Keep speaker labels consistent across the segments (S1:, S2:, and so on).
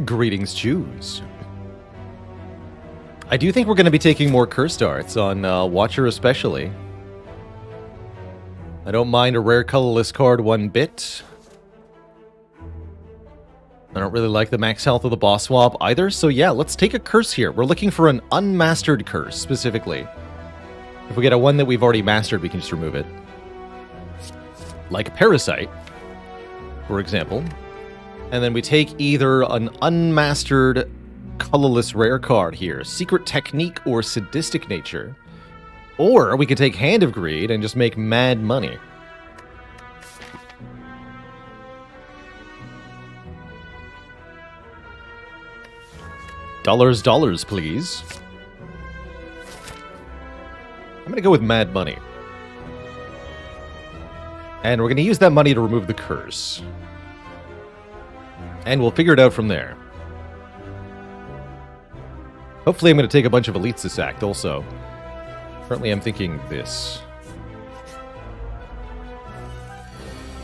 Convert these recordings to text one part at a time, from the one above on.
S1: Greetings, choose. I do think we're going to be taking more curse darts on Watcher especially. I don't mind a rare colorless card one bit. I don't really like the max health of the boss swap either, so yeah, let's take a curse here. We're looking for an unmastered curse, specifically. If we get a one that we've already mastered, we can just remove it. Like Parasite, for example. And then we take either an unmastered colorless rare card here, Secret Technique or Sadistic Nature. Or we could take Hand of Greed and just make mad money. Dollars, dollars, please. I'm going to go with mad money. And we're going to use that money to remove the curse. And we'll figure it out from there. Hopefully I'm going to take a bunch of elites this act also. Currently I'm thinking this.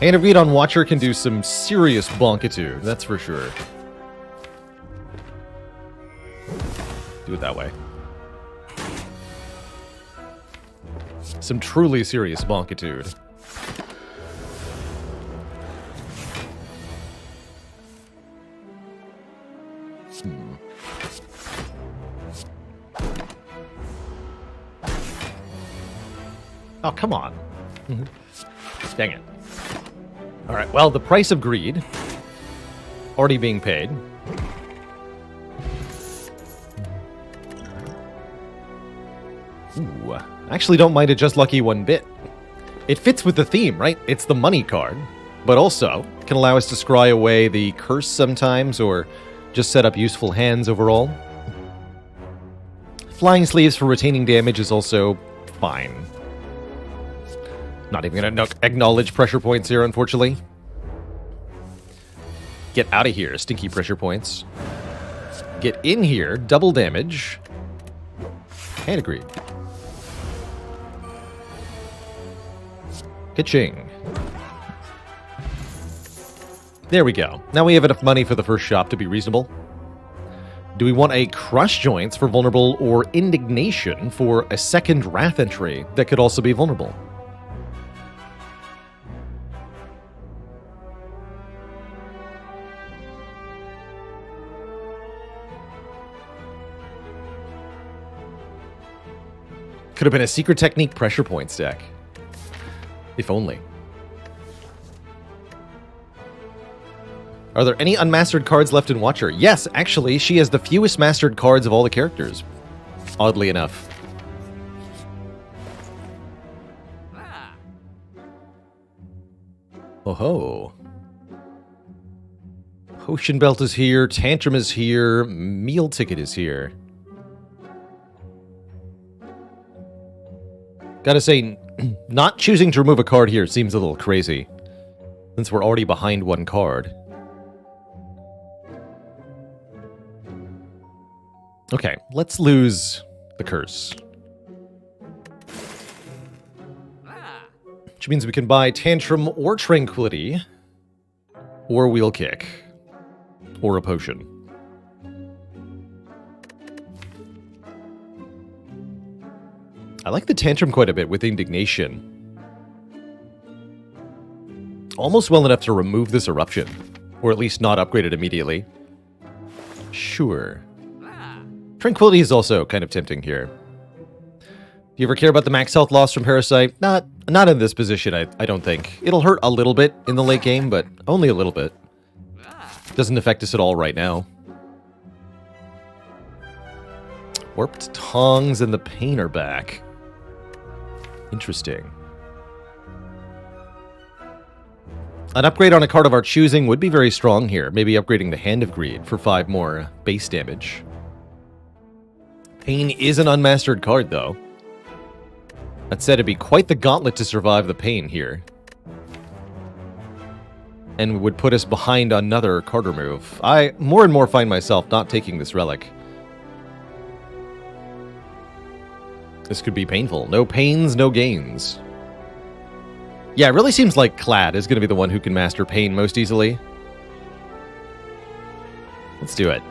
S1: Hand of Greed on Watcher can do some serious bonkitude, that's for sure. Do it that way. Some truly serious bonkitude. Oh, come on. Dang it. Alright, well, the price of greed. Already being paid. Ooh, actually don't mind it just lucky one bit. It fits with the theme, right? It's the money card, but also can allow us to scry away the curse sometimes, or just set up useful hands overall. Flying Sleeves for retaining damage is also fine. Not even going to acknowledge pressure points here, unfortunately. Get out of here, stinky pressure points. Get in here, double damage. And agreed. Pitching. There we go. Now we have enough money for the first shop to be reasonable. Do we want a Crush Joints for vulnerable or Indignation for a second Wrath entry that could also be vulnerable? Could have been a Secret Technique pressure points deck. If only. Are there any unmastered cards left in Watcher? Yes, actually, she has the fewest mastered cards of all the characters. Oddly enough. Oh ho. Potion Belt is here, Tantrum is here, Meal Ticket is here. Gotta say, not choosing to remove a card here seems a little crazy, since we're already behind one card. Okay, let's lose the curse. Which means we can buy Tantrum or Tranquility, or Wheel Kick, or a potion. I like the Tantrum quite a bit with Indignation. Almost well enough to remove this Eruption, or at least not upgrade it immediately. Sure. Tranquility is also kind of tempting here. Do you ever care about the max health loss from Parasite? Not in this position, I don't think. It'll hurt a little bit in the late game, but only a little bit. Doesn't affect us at all right now. Warped Tongs and the Pain are back. Interesting. An upgrade on a card of our choosing would be very strong here. Maybe upgrading the Hand of Greed for 5 more base damage. Pain is an unmastered card, though. That said, it'd be quite the gauntlet to survive the Pain here. And would put us behind another card remove. I more and more find myself not taking this relic. This could be painful. No pains, no gains. Yeah, it really seems like Clad is going to be the one who can master Pain most easily. Let's do it.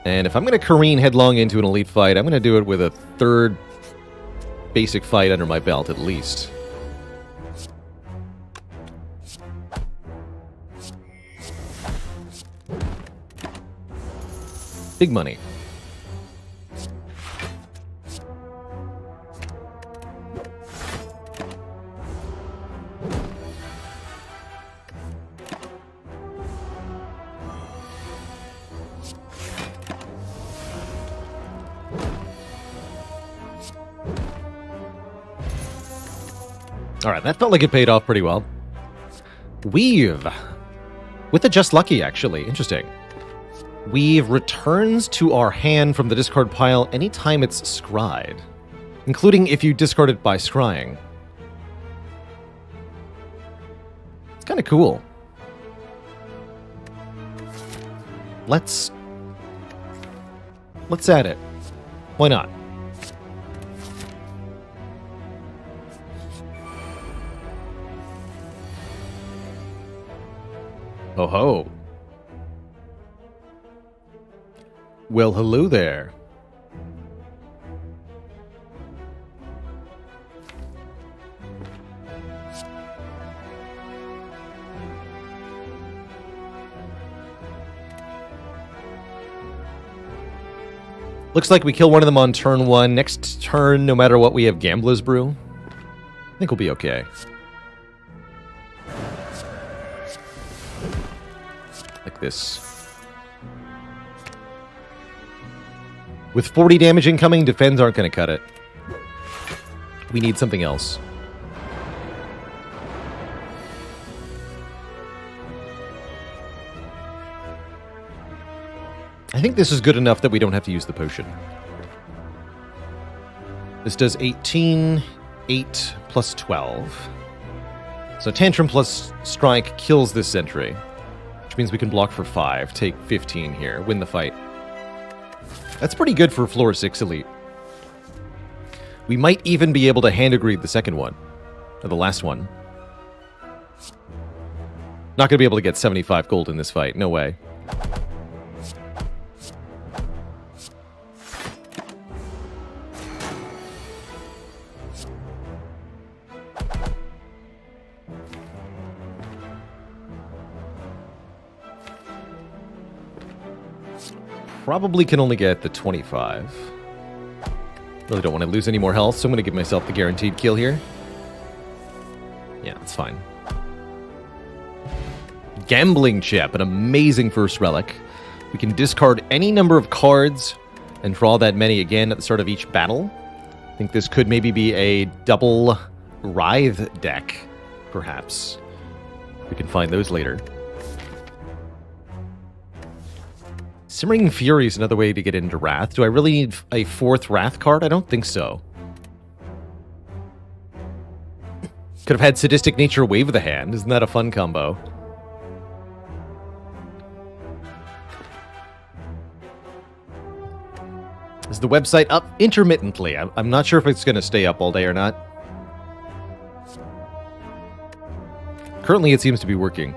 S1: And if I'm going to careen headlong into an elite fight, I'm going to do it with a third basic fight under my belt, at least. Big money. Alright, that felt like it paid off pretty well. Weave. With a Just Lucky, actually. Interesting. Weave returns to our hand from the discard pile anytime it's scryed, including if you discard it by scrying. It's kind of cool. Let's add it. Why not? Oh ho. Well, hello there. Looks like we kill one of them on turn 1. Next turn, no matter what, we have Gambler's Brew. I think we'll be okay. Like this. With 40 damage incoming, defends aren't going to cut it. We need something else. I think this is good enough that we don't have to use the potion. This does 18, 8 plus 12. So Tantrum plus Strike kills this sentry, which means we can block for 5, take 15 here, win the fight. That's pretty good for floor 6 elite. We might even be able to hand agree the second one, or the last one. Not going to be able to get 75 gold in this fight, no way. Probably can only get the 25. Really don't want to lose any more health, so I'm going to give myself the guaranteed kill here. Yeah, that's fine. Gambling Chip, an amazing first relic. We can discard any number of cards and draw that many again at the start of each battle. I think this could maybe be a double Writhe deck, perhaps. We can find those later. Simmering Fury is another way to get into Wrath. Do I really need a 4th Wrath card? I don't think so. Could have had Sadistic Nature Wave of the Hand. Isn't that a fun combo? Is the website up intermittently? I'm not sure if it's going to stay up all day or not. Currently, it seems to be working.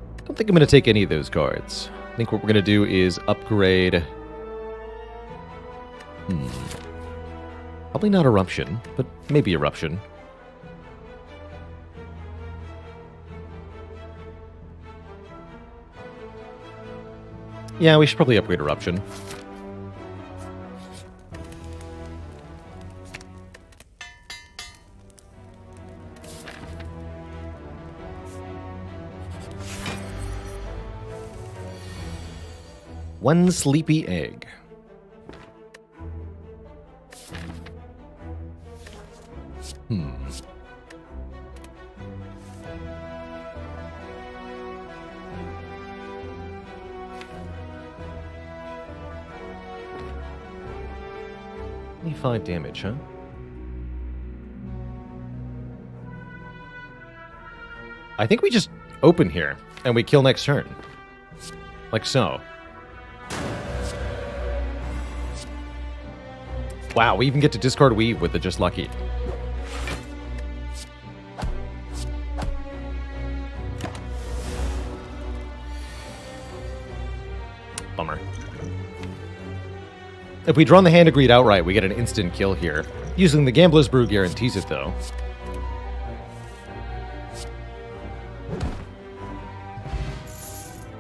S1: I don't think I'm going to take any of those cards. I think what we're going to do is upgrade... Probably not Eruption, but maybe Eruption. Yeah, we should probably upgrade Eruption. One sleepy egg. $25 damage, huh? I think we just open here, and we kill next turn. Like so. Wow, we even get to discard Weave with the Just Lucky. bummer. If we draw on the Hand of Greed outright, we get an instant kill here. Using the Gambler's Brew guarantees it, though.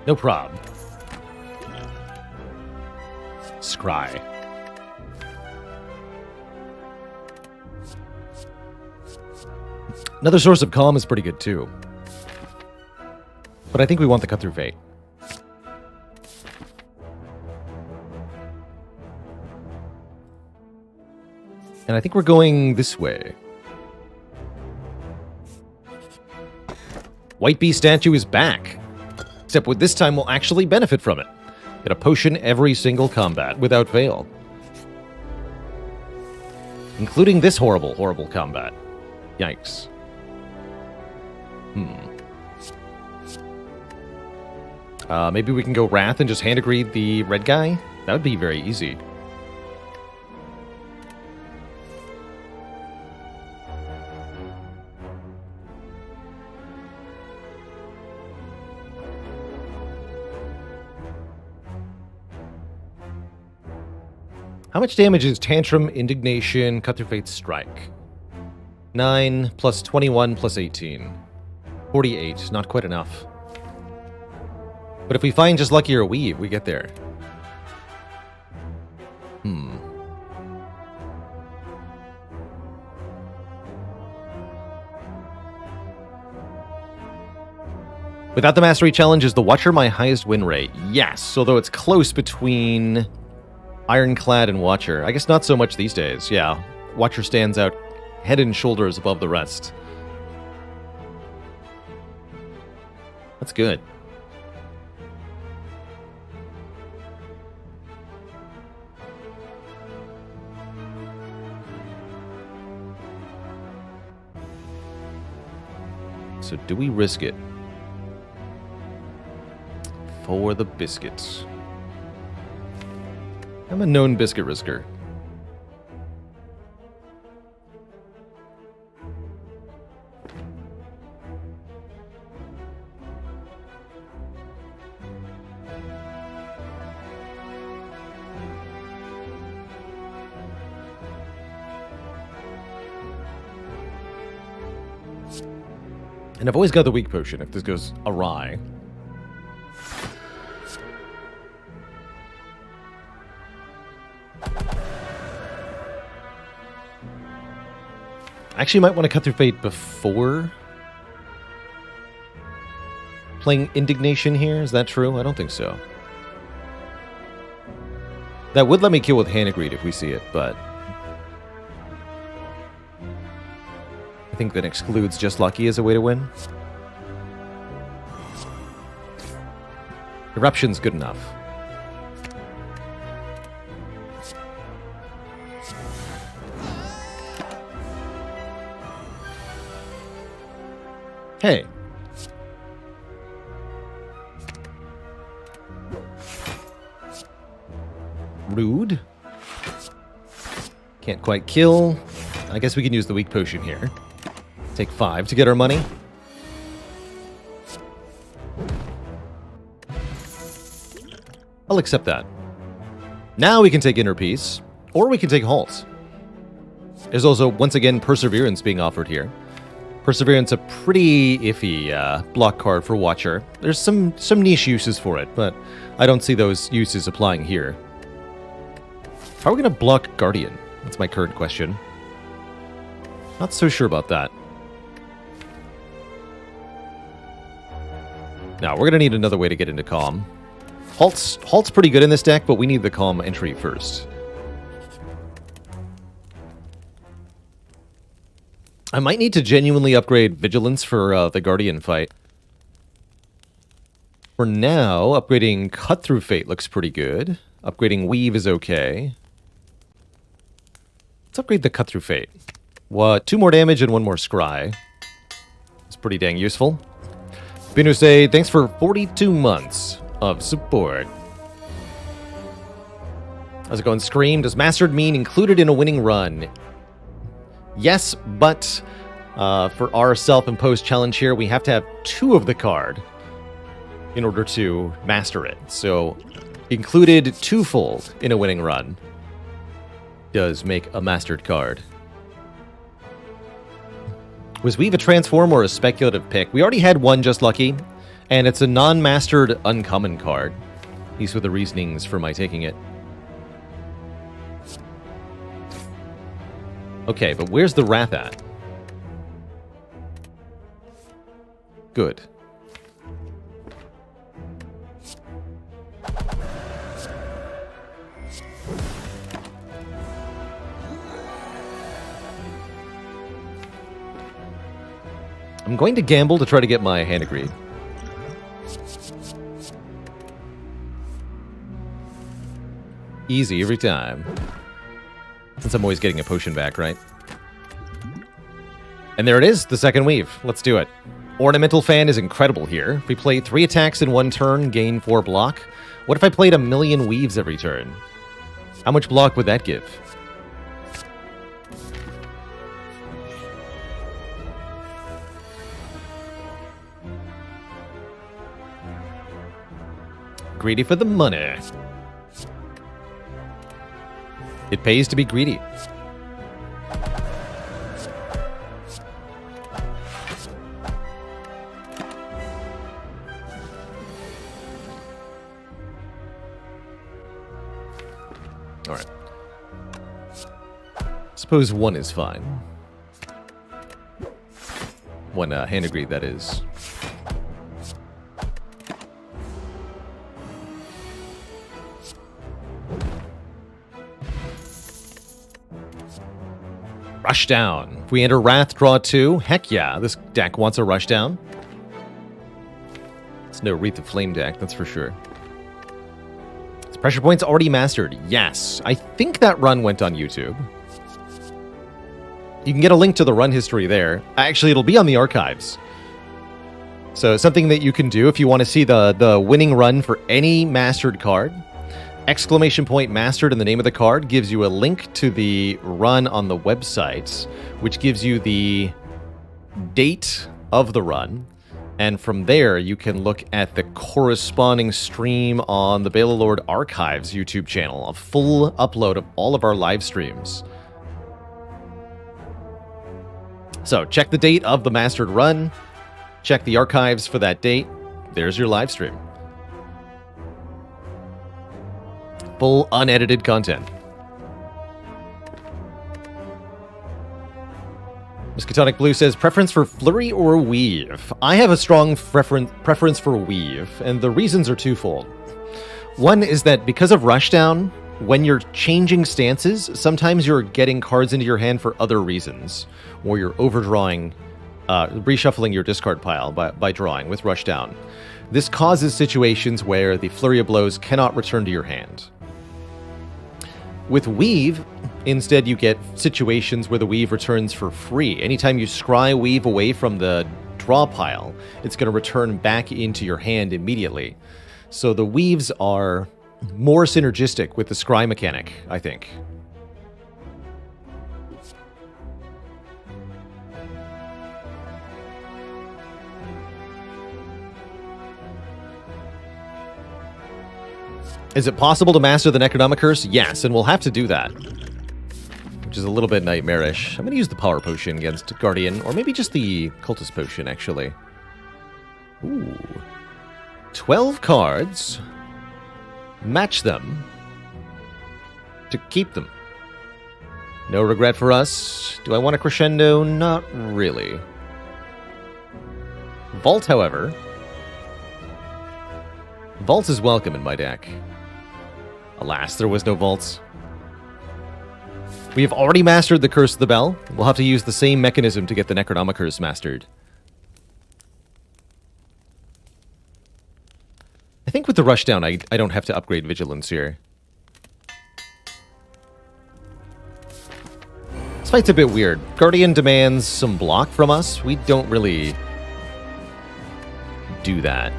S1: No prob. Scry. Another source of calm is pretty good, too. But I think we want the Cut Through Fate. And I think we're going this way. White Bee statue is back. Except with this time we'll actually benefit from it. Get a potion every single combat, without fail. Including this horrible, horrible combat. Yikes. Maybe we can go Wrath and just Hand of Greed the red guy? That would be very easy. How much damage is Tantrum, Indignation, Cut Through Fate, Strike? 9 plus 21 plus 18. 48, not quite enough. But if we find just Lucky or Weave, we get there. Without the Mastery Challenge, is the Watcher my highest win rate? Yes, although it's close between Ironclad and Watcher. I guess not so much these days, yeah. Watcher stands out head and shoulders above the rest. That's good. So do we risk it? For the biscuits. I'm a known biscuit risker. And I've always got the weak potion if this goes awry. I actually might want to Cut Through Fate before playing Indignation here. Is that true? I don't think so. That would let me kill with Hand of Greed if we see it, but I think that excludes Just Lucky as a way to win. Eruption's good enough. Hey. Rude. Can't quite kill. I guess we can use the weak potion here. Take 5 to get our money. I'll accept that. Now we can take Inner Peace, or we can take Halt. There's also, once again, Perseverance being offered here. Perseverance, a pretty iffy block card for Watcher. There's some niche uses for it, but I don't see those uses applying here. How are we going to block Guardian? That's my current question. Not so sure about that. Now, we're going to need another way to get into Calm. Halt's pretty good in this deck, but we need the Calm entry first. I might need to genuinely upgrade Vigilance for the Guardian fight. For now, upgrading Cut Through Fate looks pretty good. Upgrading Weave is okay. Let's upgrade the Cut Through Fate. What? 2 more damage and 1 more Scry. It's pretty dang useful. Panacea, thanks for 42 months of support. How's it going, Scream? Does Mastered mean included in a winning run? Yes, but for our self-imposed challenge here, we have to have 2 of the card in order to master it. So included twofold in a winning run, does make a mastered card. Was Weave a transform or a speculative pick? We already had one Just Lucky, and it's a non-mastered uncommon card. These were the reasonings for my taking it. Okay, but where's the Wrath at? Good. I'm going to gamble to try to get my hand agreed. Easy every time. Since I'm always getting a potion back, right? And there it is, the second weave. Let's do it. Ornamental Fan is incredible here. If we play 3 attacks in 1 turn, gain 4 block. What if I played 1,000,000 weaves every turn? How much block would that give? Greedy for the money. It pays to be greedy. All right. Suppose 1 is fine. 1 hand agreed, that is. Rushdown. If we enter Wrath, draw 2. Heck yeah, this deck wants a Rushdown. It's no Wreath of Flame deck, that's for sure. Is Pressure Points already mastered? Yes. I think that run went on YouTube. You can get a link to the run history there. Actually, it'll be on the archives. So something that you can do if you want to see the winning run for any mastered card. Exclamation point mastered in the name of the card gives you a link to the run on the website, which gives you the date of the run. And from there, you can look at the corresponding stream on the Balor Archives YouTube channel, a full upload of all of our live streams. So check the date of the mastered run, check the archives for that date. There's your live stream. Full unedited content. Miskatonic Blue says, preference for Flurry or Weave? I have a strong preference for Weave, and the reasons are twofold. One is that because of Rushdown, when you're changing stances, sometimes you're getting cards into your hand for other reasons, or you're overdrawing, reshuffling your discard pile by drawing with Rushdown. This causes situations where the Flurry of Blows cannot return to your hand. With Weave, instead you get situations where the Weave returns for free. Anytime you scry Weave away from the draw pile, it's going to return back into your hand immediately. So the Weaves are more synergistic with the scry mechanic, I think. Is it possible to master the Necronomicurse? Yes, and we'll have to do that. Which is a little bit nightmarish. I'm going to use the Power Potion against Guardian, or maybe just the Cultist Potion, actually. Ooh. 12 cards. Match them. To keep them. No regret for us. Do I want a Crescendo? Not really. Vault, however. Vault is welcome in my deck. Alas, there was no vaults. We have already mastered the Curse of the Bell. We'll have to use the same mechanism to get the Necronomicurse mastered. I think with the Rushdown, I don't have to upgrade Vigilance here. This fight's a bit weird. Guardian demands some block from us. We don't really do that.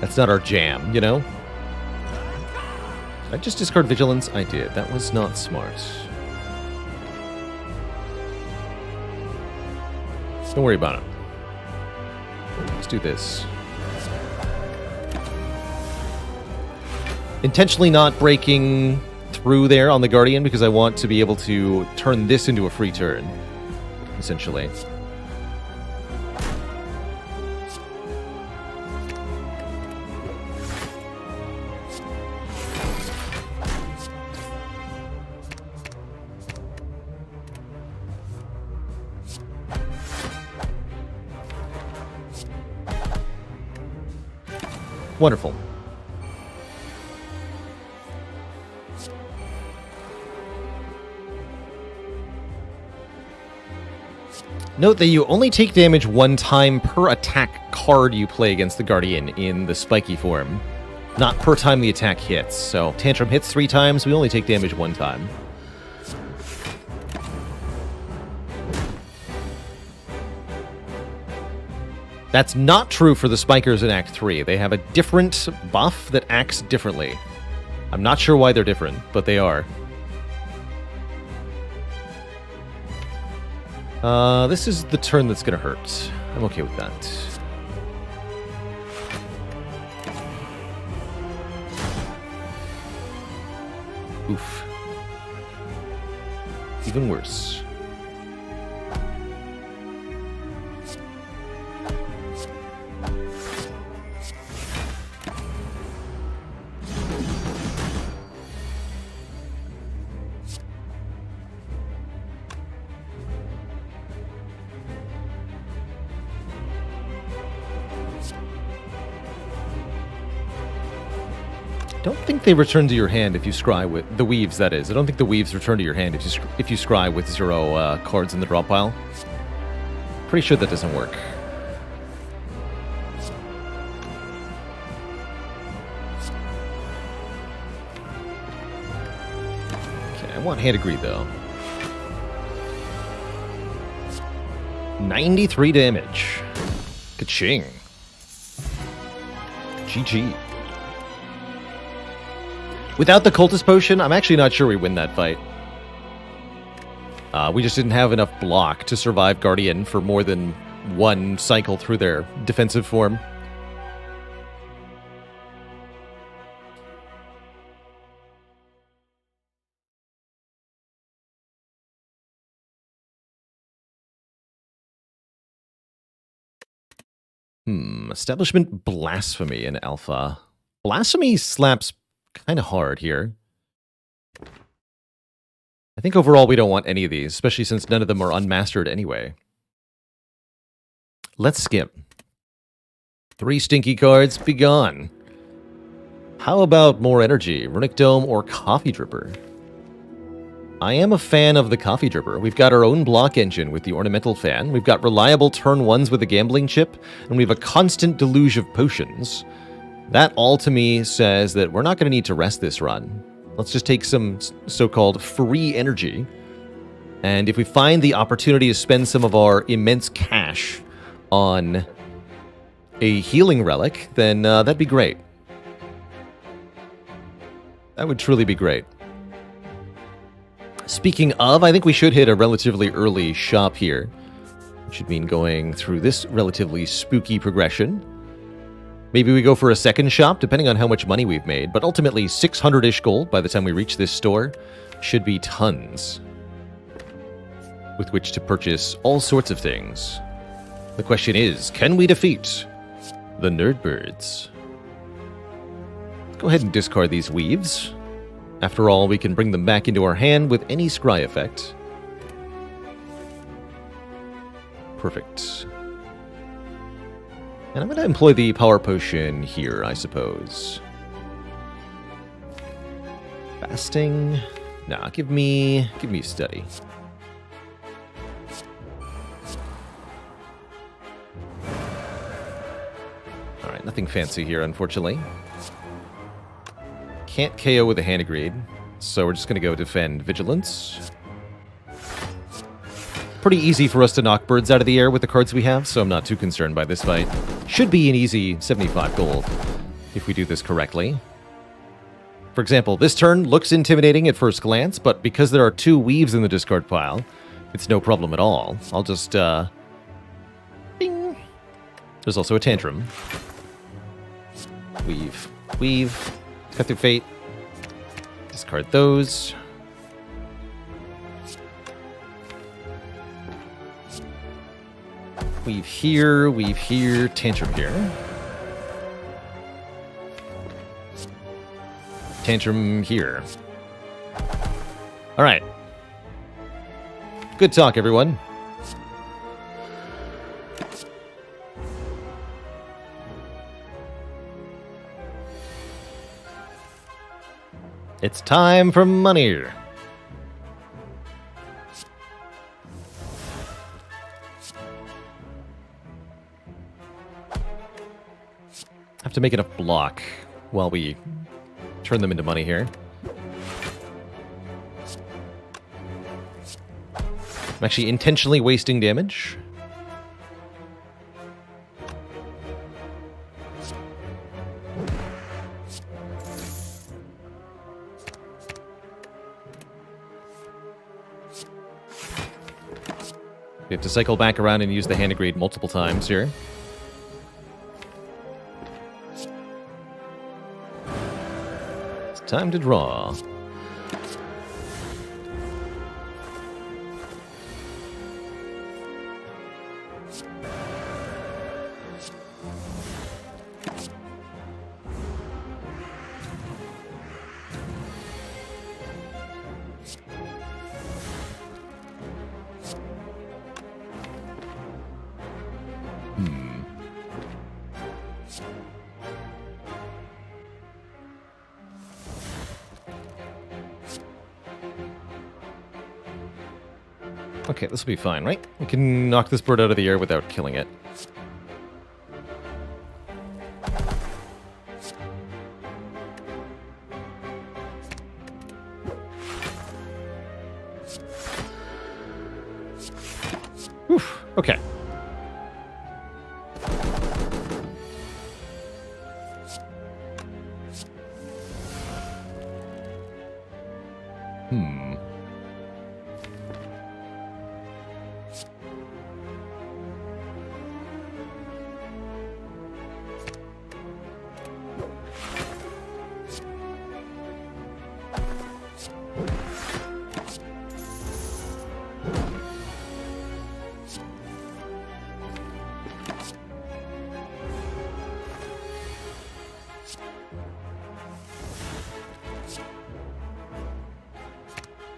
S1: That's not our jam, you know? Did I just discard Vigilance? I did. That was not smart. Don't worry about it. Let's do this. Intentionally not breaking through there on the Guardian because I want to be able to turn this into a free turn, essentially. Wonderful. Note that you only take damage one time per attack card you play against the Guardian in the spiky form, not per time the attack hits. So Tantrum hits 3 times, we only take damage 1 time. That's not true for the Spikers in Act 3. They have a different buff that acts differently. I'm not sure why they're different, but they are. This is the turn that's going to hurt. I'm okay with that. Oof. Even worse. I don't think they return to your hand if you scry with the weaves, that is. I don't think the weaves return to your hand if you scry with 0 cards in the draw pile. Pretty sure that doesn't work. Okay, I want hand agreed though. 93 damage. Ka-ching. GG. Without the Cultist Potion, I'm actually not sure we win that fight. We just didn't have enough block to survive Guardian for more than 1 cycle through their defensive form. Establishment Blasphemy in Alpha. Blasphemy slaps kind of hard here. I think overall we don't want any of these, especially since none of them are unmastered anyway. Let's skip. 3 stinky cards, be gone. How about more energy, Runic Dome or Coffee Dripper? I am a fan of the Coffee Dripper. We've got our own block engine with the Ornamental Fan, we've got reliable turn 1s with a Gambling Chip, and we have a constant deluge of potions. That all to me says that we're not going to need to rest this run. Let's just take some so-called free energy. And if we find the opportunity to spend some of our immense cash on a healing relic, then that'd be great. That would truly be great. Speaking of, I think we should hit a relatively early shop here. Which should mean going through this relatively spooky progression. Maybe we go for a second shop, depending on how much money we've made, but ultimately 600-ish gold by the time we reach this store should be tons with which to purchase all sorts of things. The question is, can we defeat the Nerdbirds? Let's go ahead and discard these weaves. After all, we can bring them back into our hand with any scry effect. Perfect. And I'm going to employ the Power Potion here, I suppose. Fasting? Nah, give me Study. Alright, nothing fancy here, unfortunately. Can't KO with a Hand Agreed, so we're just going to go defend Vigilance. Pretty easy for us to knock birds out of the air with the cards we have, so I'm not too concerned by this fight. Should be an easy 75 gold if we do this correctly. For example, this turn looks intimidating at first glance, but because there are 2 weaves in the discard pile, it's no problem at all. I'll just, Bing! There's also a Tantrum. Weave. Cut through Fate. Discard those. Weave here, Tantrum here. Tantrum here. All right. Good talk, everyone. It's time for money. Have to make enough block while we turn them into money here. I'm actually intentionally wasting damage. We have to cycle back around and use the hand grade multiple times here. It's time to draw. Okay, this will be fine, right? We can knock this bird out of the air without killing it. Oof, okay.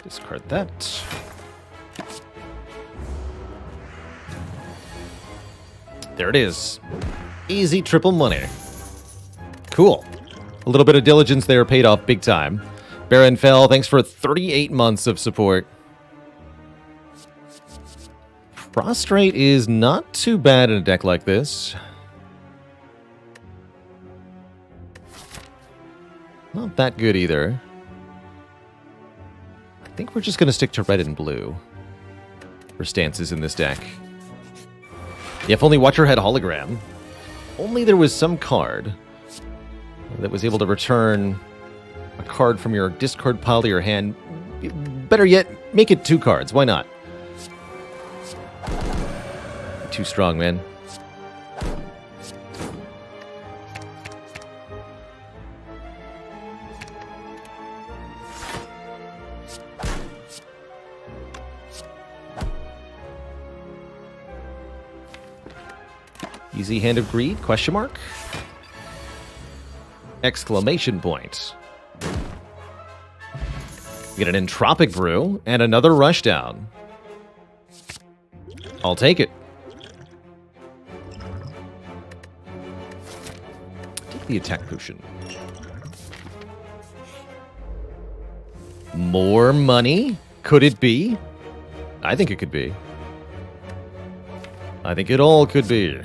S1: Discard that. There it is. Easy triple money. Cool. A little bit of diligence there paid off big time. Baron Fell, thanks for 38 months of support. Prostrate is not too bad in a deck like this. Not that good either. I think we're just going to stick to red and blue for stances in this deck. Yeah, if only Watcher had hologram. Only there was some card that was able to return a card from your discard pile to your hand. Better yet, make it 2 cards. Why not? Too strong, man. Easy Hand of Greed, question mark? Exclamation point. We get an Entropic Brew and another Rushdown. I'll take it. Take the attack potion. More money? Could it be? I think it could be. I think it all could be.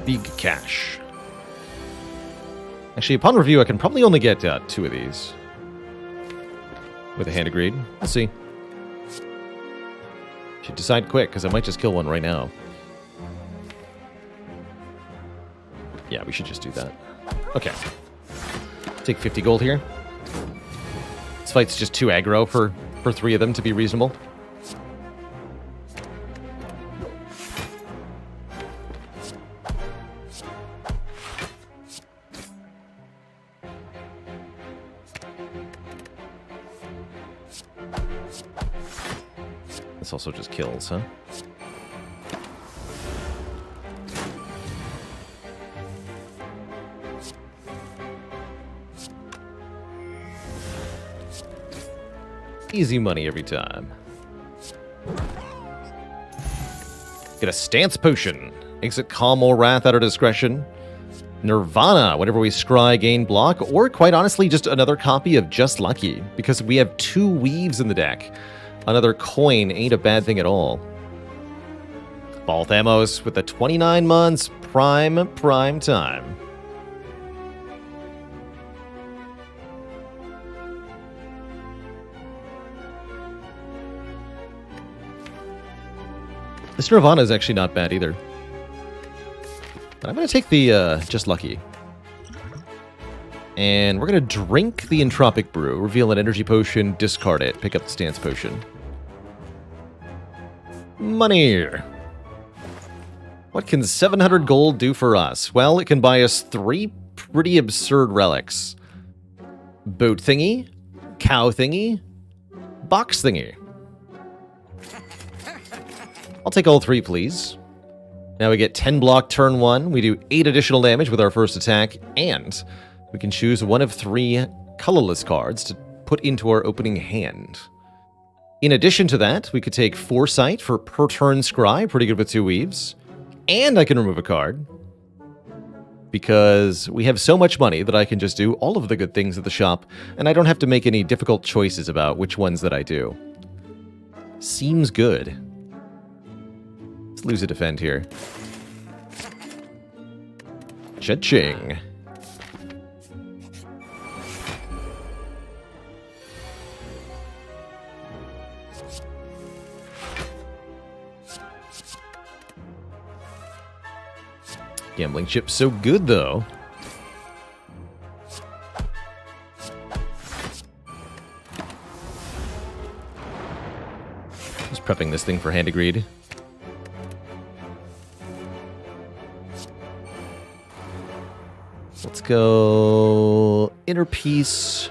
S1: Big cash. Actually, upon review, I can probably only get 2 of these. With a Hand of Greed. We'll see. Should decide quick, because I might just kill one right now. Yeah, we should just do that. Okay. Take 50 gold here. This fight's just too aggro for 3 of them to be reasonable. this also just kills, huh? Easy money every time. Get a stance potion. Exit calm or wrath at our discretion. Nirvana, whenever we scry, gain block, or quite honestly, just another copy of Just Lucky, because we have 2 weaves in the deck. Another coin ain't a bad thing at all. Balthamos with the 29 months, prime time. This Nirvana is actually not bad either. But I'm going to take the Just Lucky. And we're going to drink the Entropic Brew, reveal an energy potion, discard it, pick up the stance potion. Money! What can 700 gold do for us? Well, it can buy us 3 pretty absurd relics. Boat thingy, cow thingy, box thingy. I'll take all 3, please. Now we get 10 block turn 1, we do 8 additional damage with our first attack, and we can choose one of 3 colorless cards to put into our opening hand. In addition to that, we could take Foresight for per turn scry, pretty good with 2 weaves, and I can remove a card, because we have so much money that I can just do all of the good things at the shop, and I don't have to make any difficult choices about which ones that I do. Seems good. Let's lose a defend here. Cha-ching. Gambling chip's so good, though. Just prepping this thing for hand agreed. Let's go inner piece.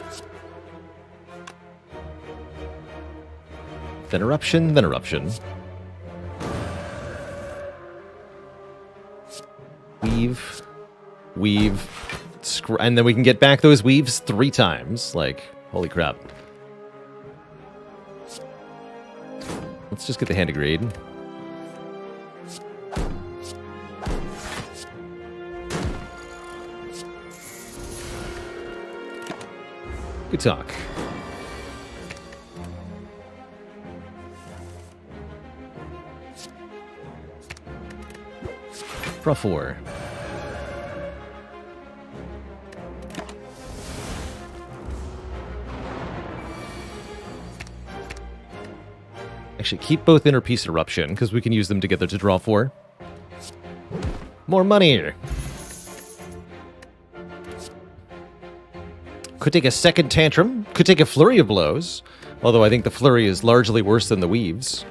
S1: Then eruption, then eruption. Weave, and then we can get back those weaves 3 times. Like, holy crap. Let's just get the hand agreed. Good talk. Draw 4. Actually, keep both inner piece eruption, because we can use them together to draw 4. More money! Could take a second tantrum, could take a flurry of blows, although I think the flurry is largely worse than the weaves.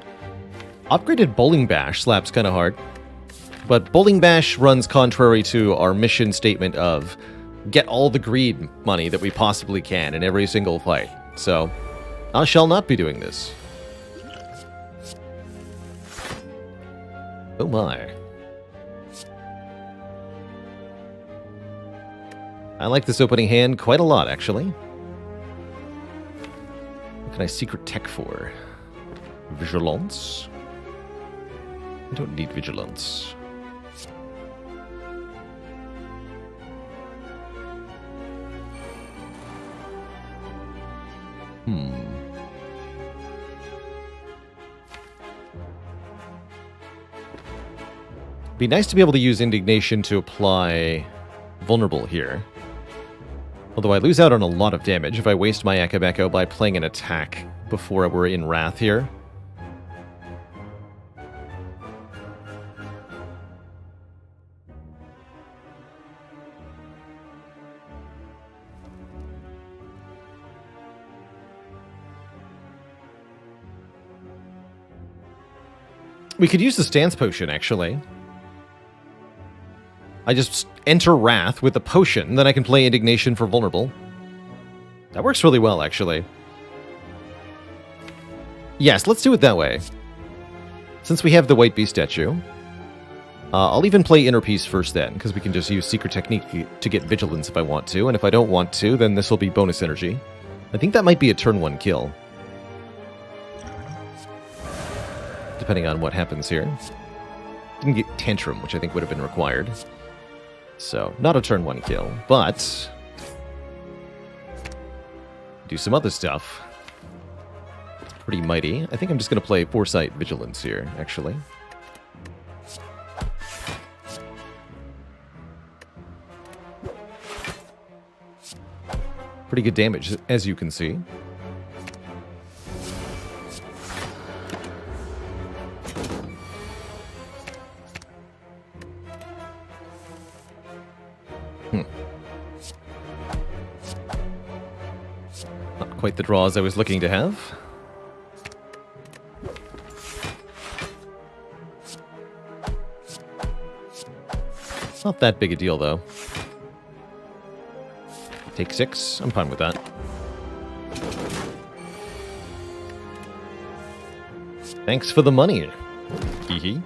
S1: Upgraded Bowling Bash slaps kind of hard, but Bowling Bash runs contrary to our mission statement of get all the greed money that we possibly can in every single fight. So, I shall not be doing this. Oh my. I like this opening hand quite a lot, actually. What can I secret tech for? Vigilance? I don't need vigilance. Be nice to be able to use Indignation to apply Vulnerable here. Although I lose out on a lot of damage if I waste my Akabeko by playing an attack before we're in Wrath here. We could use the Stance Potion, actually. I just enter Wrath with the potion, then I can play Indignation for Vulnerable. That works really well, actually. Yes, let's do it that way. Since we have the White Beast statue, I'll even play Inner Peace first then, because we can just use Secret Technique to get Vigilance if I want to, and if I don't want to, then this will be bonus energy. I think that might be a turn 1 kill. Depending on what happens here. Didn't get Tantrum, which I think would have been required. So, not a turn 1 kill, but... do some other stuff. Pretty mighty. I think I'm just going to play Foresight Vigilance here, actually. Pretty good damage, as you can see. Not quite the draws I was looking to have. Not that big a deal, though. Take 6. I'm fine with that. Thanks for the money. Hee.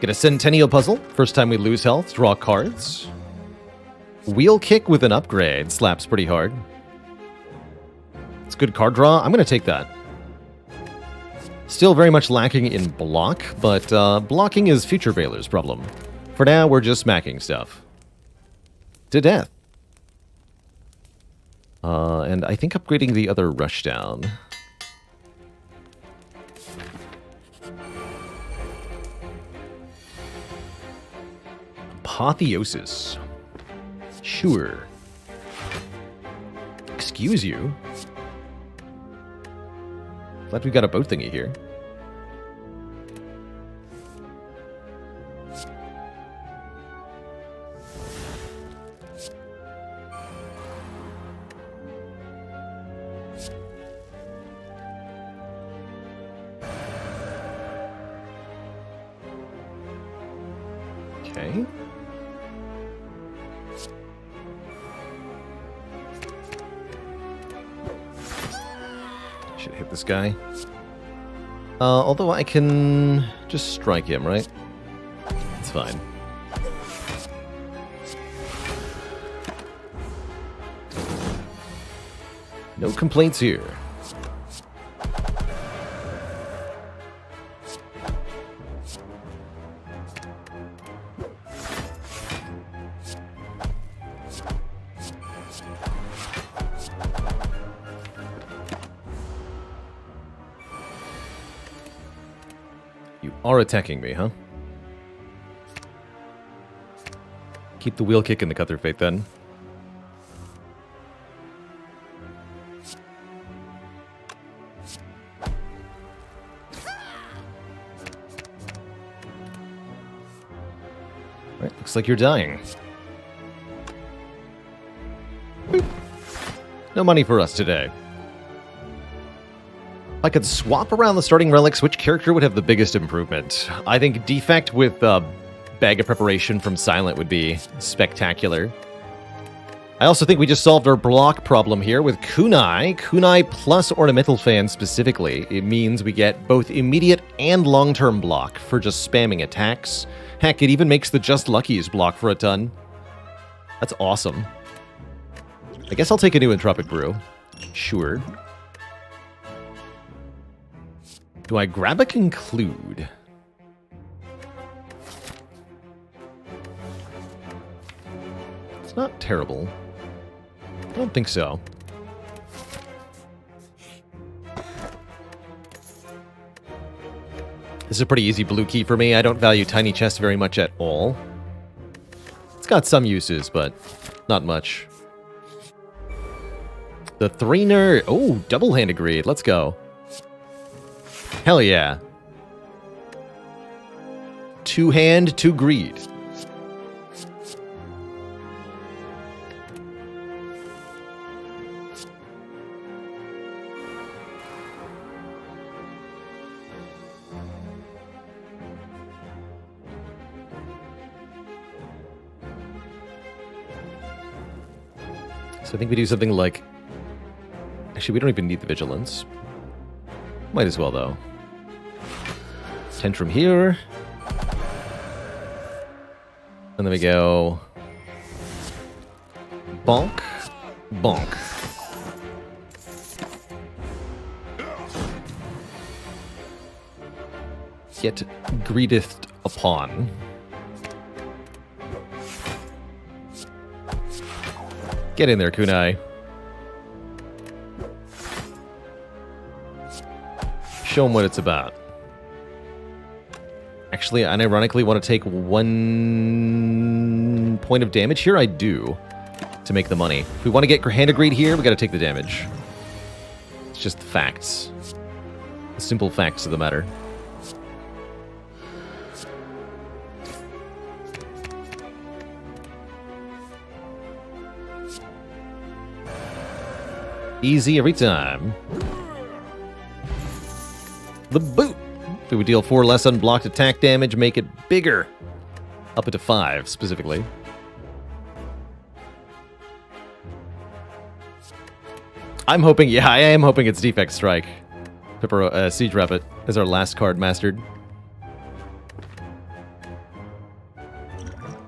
S1: Get a Centennial Puzzle. First time we lose health, draw cards. Wheel Kick with an upgrade. Slaps pretty hard. It's good card draw. I'm going to take that. Still very much lacking in block, but blocking is Future Veiler's problem. For now, we're just smacking stuff. To death. And I think upgrading the other Rushdown. Apotheosis. Sure. Excuse you. Glad we got a boat thingy here. Okay. Should hit this guy. Although I can just strike him, right? It's fine. No complaints here. Are attacking me, huh? Keep the Wheel Kick in the Cut Through Fate, then. Alright, looks like you're dying. Boop. No money for us today. If I could swap around the starting relics, which character would have the biggest improvement? I think Defect with Bag of Preparation from Silent would be spectacular. I also think we just solved our block problem here with Kunai. Kunai plus Ornamental Fan specifically. It means we get both immediate and long-term block for just spamming attacks. Heck, it even makes the Just Luckies block for a ton. That's awesome. I guess I'll take a new Entropic Brew. Sure. Do I grab a Conclude? It's not terrible. I don't think so. This is a pretty easy blue key for me. I don't value Tiny Chest very much at all. It's got some uses, but not much. The 3-ner... Oh, double-handed greed. Let's go. Hell yeah. 2-hand, 2 greed. So I think we do something like... Actually, we don't even need the Vigilance. Might as well, though. Tantrum here. And then we go... bonk, bonk. Get greeteth upon. Get in there, Kunai. Show him what it's about. Actually, I unironically want to take 1 point of damage here. I do. To make the money. If we want to get Hand of Greed here, we got to take the damage. It's just the facts. The simple facts of the matter. Easy every time. The boot! It would deal 4 less unblocked attack damage, make it bigger. Up into 5, specifically. I'm hoping, yeah, I am hoping it's Defect Strike. Siege Rapid is our last card mastered.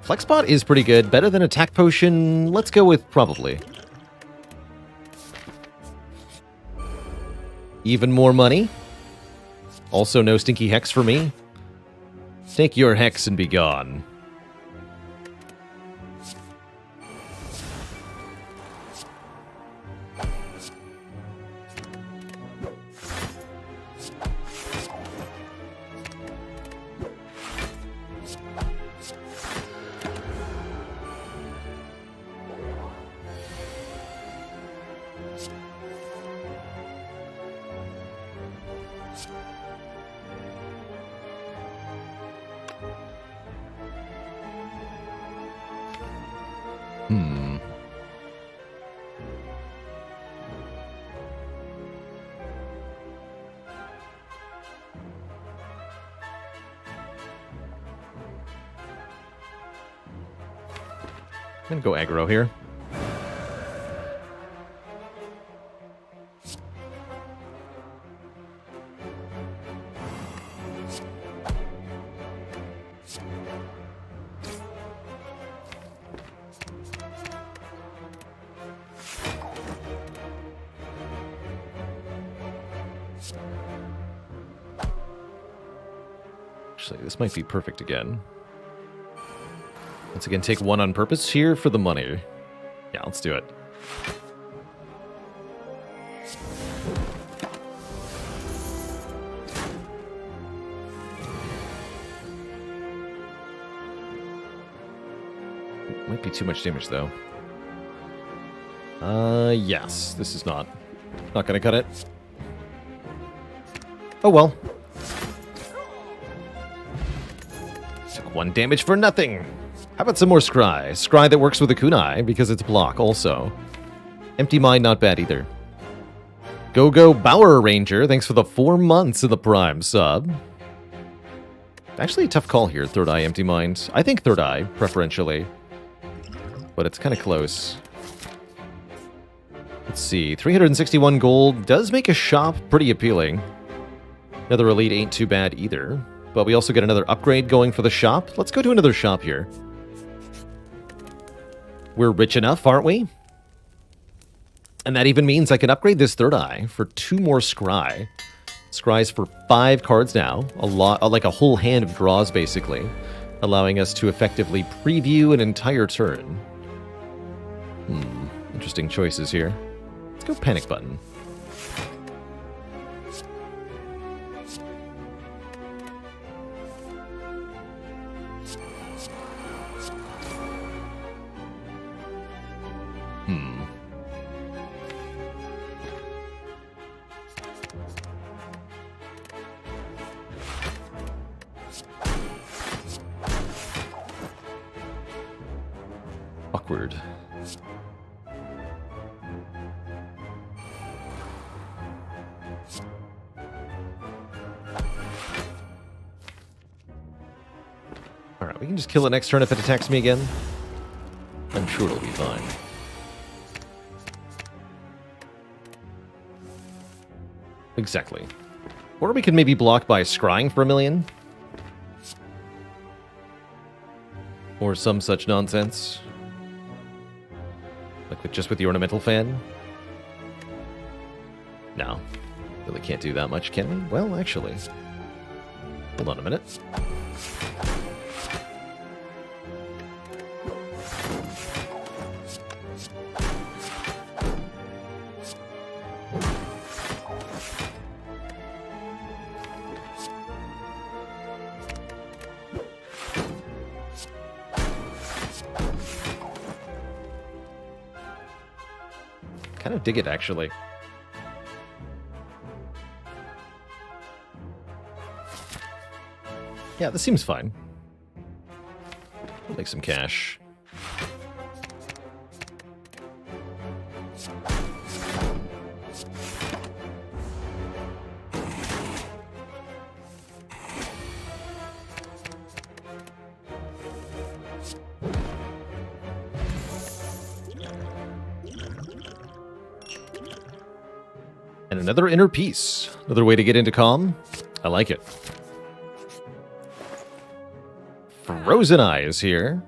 S1: Flexbot is pretty good. Better than Attack Potion. Let's go with probably. Even more money. Also no Stinky Hex for me. Take your Hex and be gone. I'm gonna go aggro here. Actually, this might be perfect again. Once again, take 1 on purpose here for the money. Yeah, let's do it. Might be too much damage, though. Yes. This is not gonna cut it. Oh, well. Took 1 damage for nothing. How about some more Scry? Scry that works with a Kunai, because it's block also. Empty Mind, not bad either. Go Bower Ranger, thanks for the 4 months of the Prime sub. Actually, a tough call here, Third Eye, Empty Mind. I think Third Eye, preferentially. But it's kind of close. Let's see, 361 gold does make a shop pretty appealing. Another Elite ain't too bad either. But we also get another upgrade going for the shop. Let's go to another shop here. We're rich enough, aren't we? And that even means I can upgrade this Third Eye for 2 more Scry. Scry's for 5 cards now. A lot, like a whole hand of draws, basically. Allowing us to effectively preview an entire turn. Interesting choices here. Let's go Panic Button. Awkward. Alright, we can just kill it next turn if it attacks me again. I'm sure it'll be fine. Exactly. Or we could maybe block by scrying for 1 million. Or some such nonsense. Like just with the ornamental fan? No. Really can't do that much, can we? Well, actually. Hold on a minute. Kind of dig it, actually. Yeah, this seems fine. We'll make some cash. And another inner piece. Another way to get into calm. I like it. Frozen Eye is here.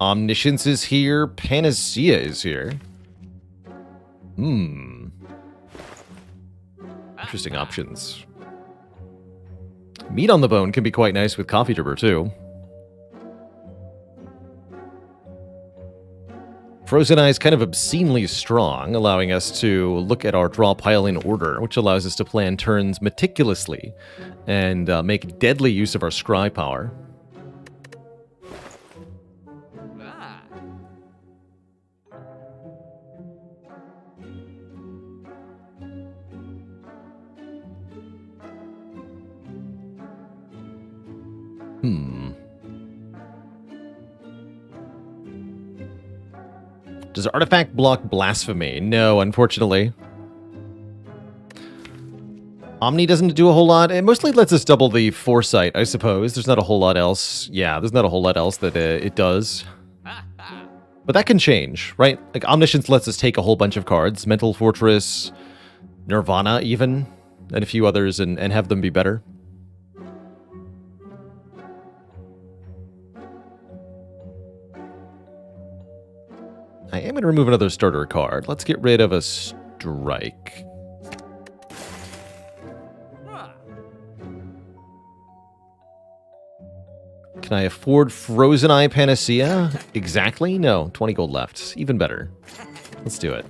S1: Omniscience is here. Panacea is here. Interesting options. Meat on the bone can be quite nice with Coffee Dripper, too. Frozen Eye is kind of obscenely strong, allowing us to look at our draw pile in order, which allows us to plan turns meticulously and make deadly use of our scry power. Does Artifact block Blasphemy? No, unfortunately. Omni doesn't do a whole lot. It mostly lets us double the Foresight, I suppose. There's not a whole lot else. Yeah, there's not a whole lot else that it does. But that can change, right? Like, Omniscience lets us take a whole bunch of cards. Mental Fortress, Nirvana even, and a few others, and have them be better. I am going to remove another starter card. Let's get rid of a strike. Can I afford Frozen Eye Panacea? Exactly? No, 20 gold left. Even better. Let's do it.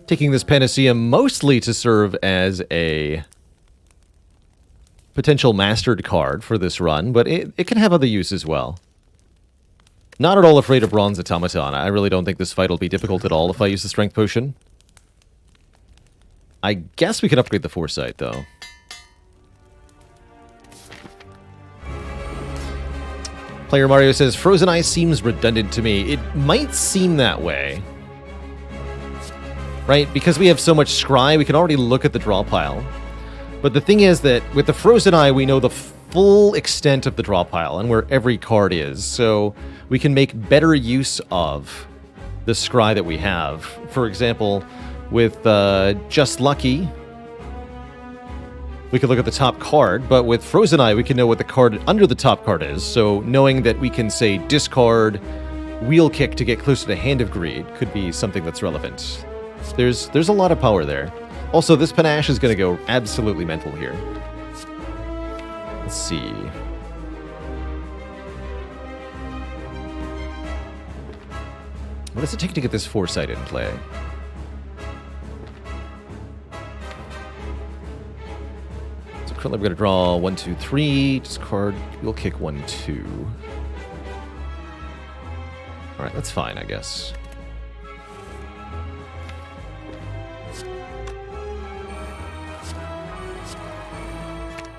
S1: Taking this Panacea mostly to serve as a potential mastered card for this run, but it can have other use as well. Not at all afraid of Bronze Automaton. I really don't think this fight will be difficult at all if I use the Strength Potion. I guess we can upgrade the Foresight, though. Player Mario says, Frozen Eye seems redundant to me. It might seem that way. Right? Because we have so much scry, we can already look at the draw pile. But the thing is that with the Frozen Eye, we know the full extent of the draw pile and where every card is. So we can make better use of the scry that we have. For example, with Just Lucky, we could look at the top card, but with Frozen Eye, we can know what the card under the top card is. So knowing that we can, say, discard Wheel Kick to get closer to Hand of Greed could be something that's relevant. There's a lot of power there. Also, this Panache is going to go absolutely mental here. Let's see. What does it take to get this Foresight in play? So currently we're going to draw 1, 2, 3. Discard. We'll kick 1, 2. Alright, that's fine, I guess.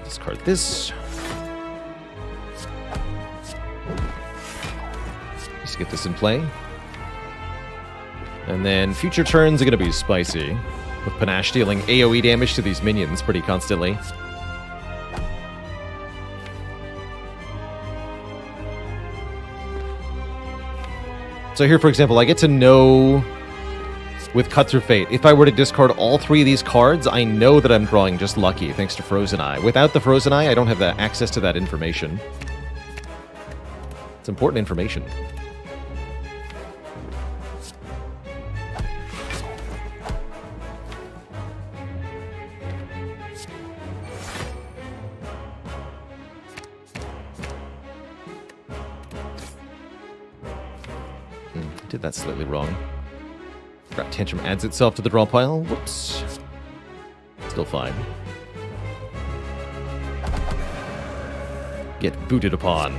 S1: Discard this. Just get this in play. And then future turns are going to be spicy, with Panache dealing AoE damage to these minions pretty constantly. So here, for example, I get to know with Cut Through Fate, if I were to discard all 3 of these cards, I know that I'm drawing Just Lucky, thanks to Frozen Eye. Without the Frozen Eye, I don't have the access to that information. It's important information. Did that slightly wrong. Crap Tantrum adds itself to the draw pile. Whoops. Still fine. Get booted upon.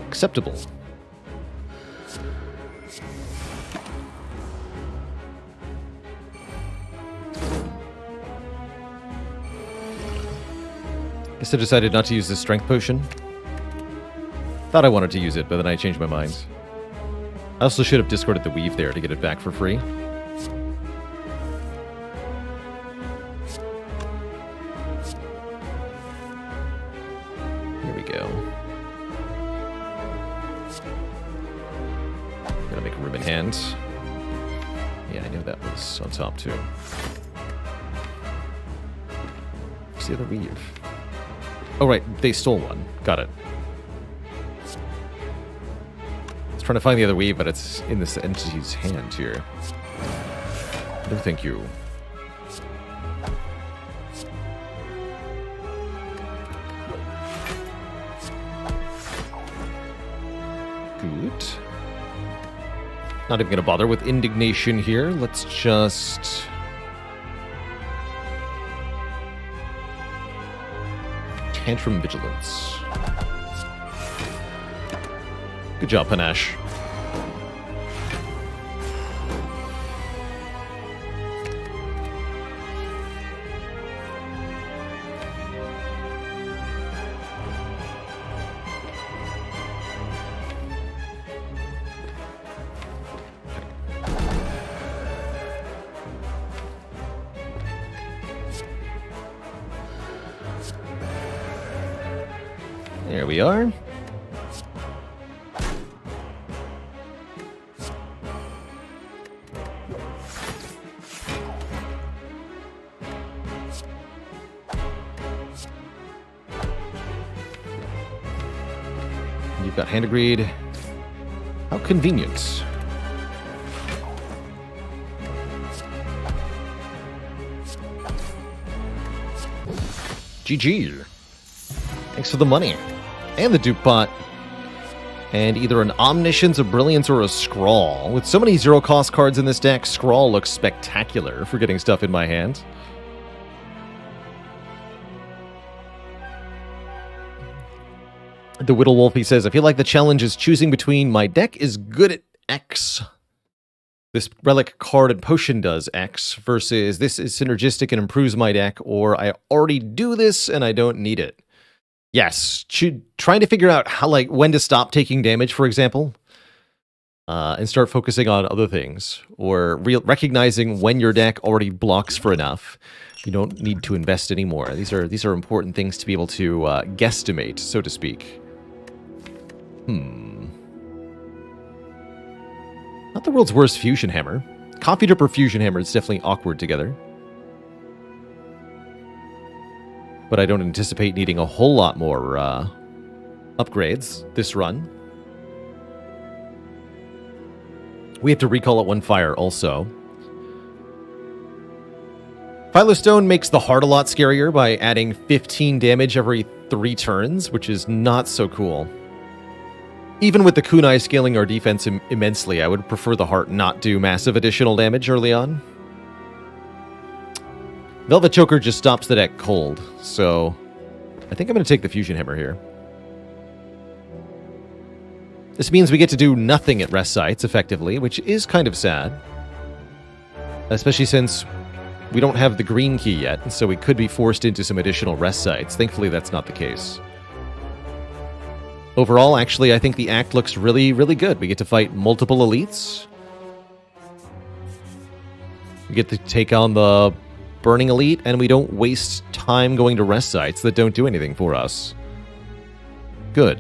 S1: Acceptable. Guess I decided not to use this strength potion. Thought I wanted to use it, but then I changed my mind. I also should have discarded the weave there to get it back for free. Here we go. Gotta make room in hand. Yeah, I knew that was on top too. Where's the other weave? Oh, right, they stole one. Got it. I was trying to find the other weave, but it's in this entity's hand here. No, thank you. Good. Not even going to bother with indignation here. Let's just... Tantrum Vigilance. Good job, Panache. There we are. You've got Hand Agreed. How convenient. GG. Thanks for the money. And the dupe pot. And either an Omniscience, a Brilliance, or a Scrawl. With so many zero-cost cards in this deck, Scrawl looks spectacular for getting stuff in my hand. The Whittle Wolf, he says, I feel like the challenge is choosing between my deck is good at X. This relic card and potion does X, versus this is synergistic and improves my deck, or I already do this and I don't need it. Yes, trying to figure out how, like, when to stop taking damage, for example, and start focusing on other things, or recognizing when your deck already blocks for enough. You don't need to invest anymore. These are important things to be able to guesstimate, so to speak. Not the world's worst fusion hammer. Coffee dripper fusion hammer is definitely awkward together. But I don't anticipate needing a whole lot more upgrades this run. We have to recall at one fire also. Phylostone makes the heart a lot scarier by adding 15 damage every 3 turns, which is not so cool. Even with the kunai scaling our defense immensely, I would prefer the heart not do massive additional damage early on. Velvet Choker just stops the deck cold, so I think I'm going to take the Fusion Hammer here. This means we get to do nothing at rest sites, effectively, which is kind of sad. Especially since we don't have the green key yet, so we could be forced into some additional rest sites. Thankfully, that's not the case. Overall, actually, I think the act looks really, really good. We get to fight multiple elites. We get to take on the Burning Elite, and we don't waste time going to rest sites that don't do anything for us. Good.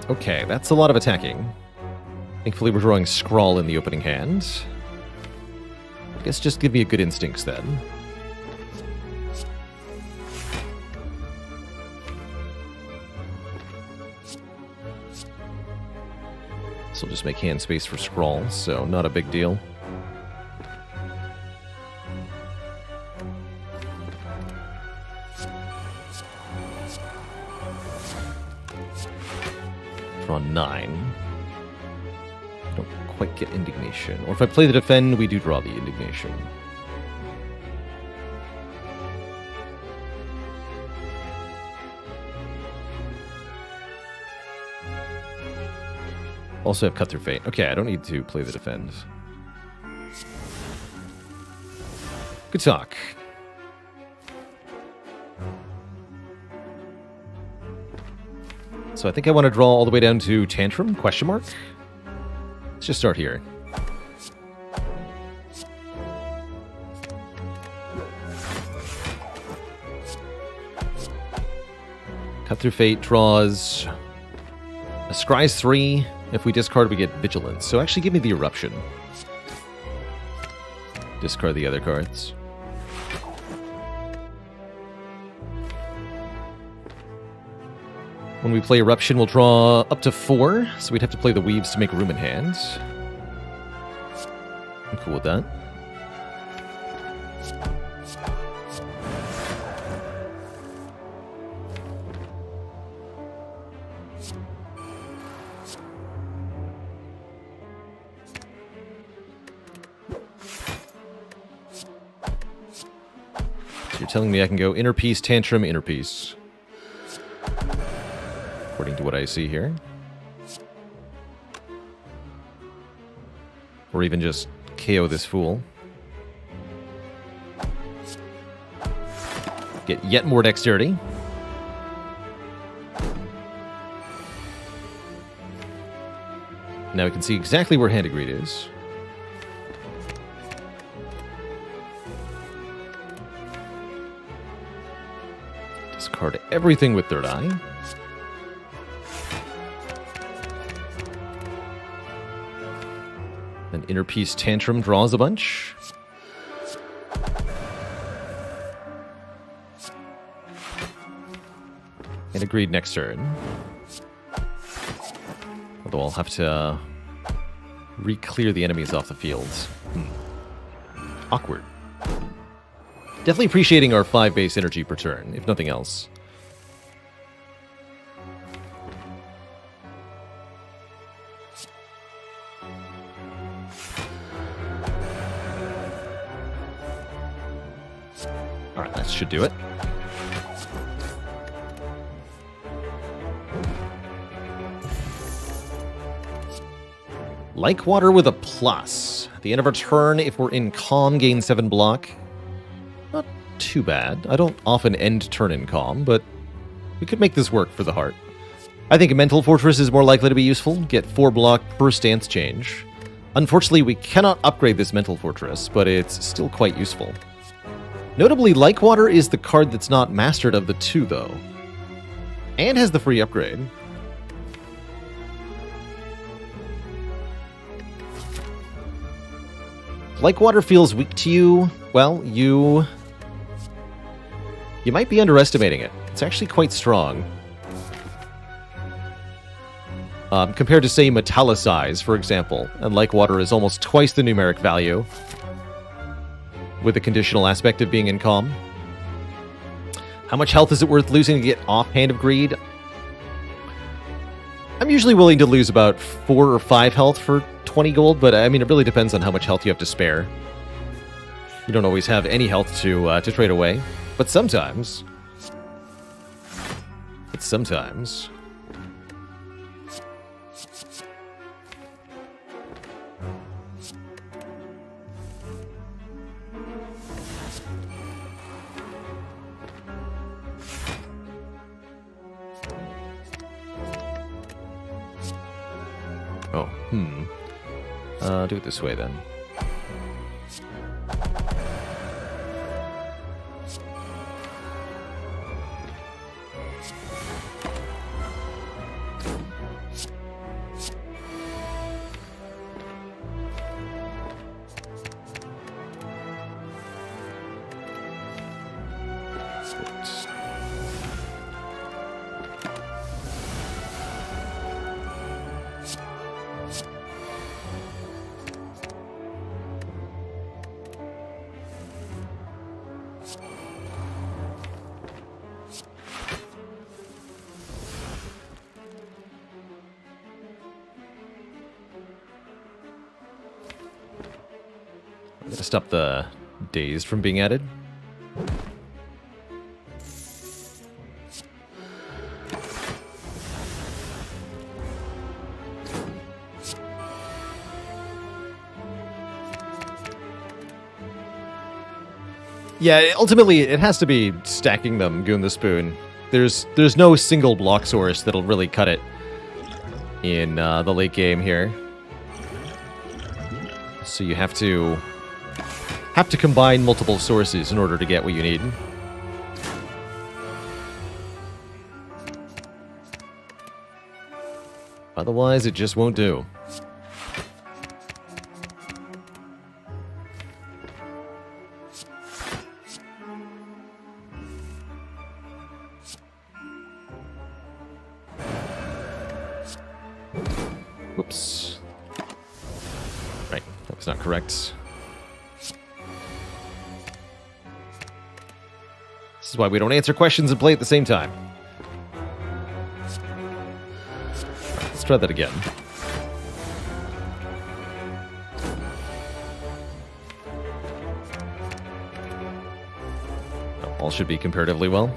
S1: Okay, that's a lot of attacking. Thankfully, we're drawing Scrawl in the opening hand. I guess just give me a good instincts then. So I'll just make hand space for Scrawl, so not a big deal. Draw 9. Don't quite get Indignation. Or if I play the Defend, we do draw the Indignation. Also have Cut Through Fate. Okay, I don't need to play the Defend. Good talk. So I think I want to draw all the way down to Tantrum, question mark? Let's just start here. Cut Through Fate draws a Scry's 3. If we discard, we get Vigilance. So actually give me the Eruption. Discard the other cards. When we play Eruption, we'll draw up to 4, so we'd have to play the Weaves to make room in hand. I'm cool with that. So you're telling me I can go Inner Peace, Tantrum, Inner Peace. According to what I see here. Or even just KO this fool. Get yet more dexterity. Now we can see exactly where Handed Greed is. Discard everything with Third Eye. Then Inner Peace Tantrum draws a bunch. And Agreed next turn. Although I'll have to re-clear the enemies off the field. Awkward. Definitely appreciating our 5 base energy per turn, if nothing else. Alright, that should do it. Like Water with a plus. At the end of our turn, if we're in Calm, gain 7 block. Not too bad. I don't often end turn in Calm, but we could make this work for the heart. I think a Mental Fortress is more likely to be useful. Get 4 block per stance change. Unfortunately, we cannot upgrade this Mental Fortress, but it's still quite useful. Notably, Like Water is the card that's not mastered of the 2, though. And has the free upgrade. Like Water feels weak to you, well, you might be underestimating it. It's actually quite strong. Compared to, say, Metallicize, for example. And Like Water is almost twice the numeric value, with the conditional aspect of being in Calm. How much health is it worth losing to get off Hand of Greed? I'm usually willing to lose about 4 or 5 health for 20 gold, but I mean, it really depends on how much health you have to spare. You don't always have any health to trade away, but sometimes. Do it this way, then. Gotta stop the days from being added. Yeah, ultimately, it has to be stacking them, Goon the Spoon. There's no single block source that'll really cut it in the late game here. So you have to combine multiple sources in order to get what you need. Otherwise, it just won't do. Whoops. Right, that was not correct. This is why we don't answer questions and play at the same time. Right, let's try that again. Oh, all should be comparatively well.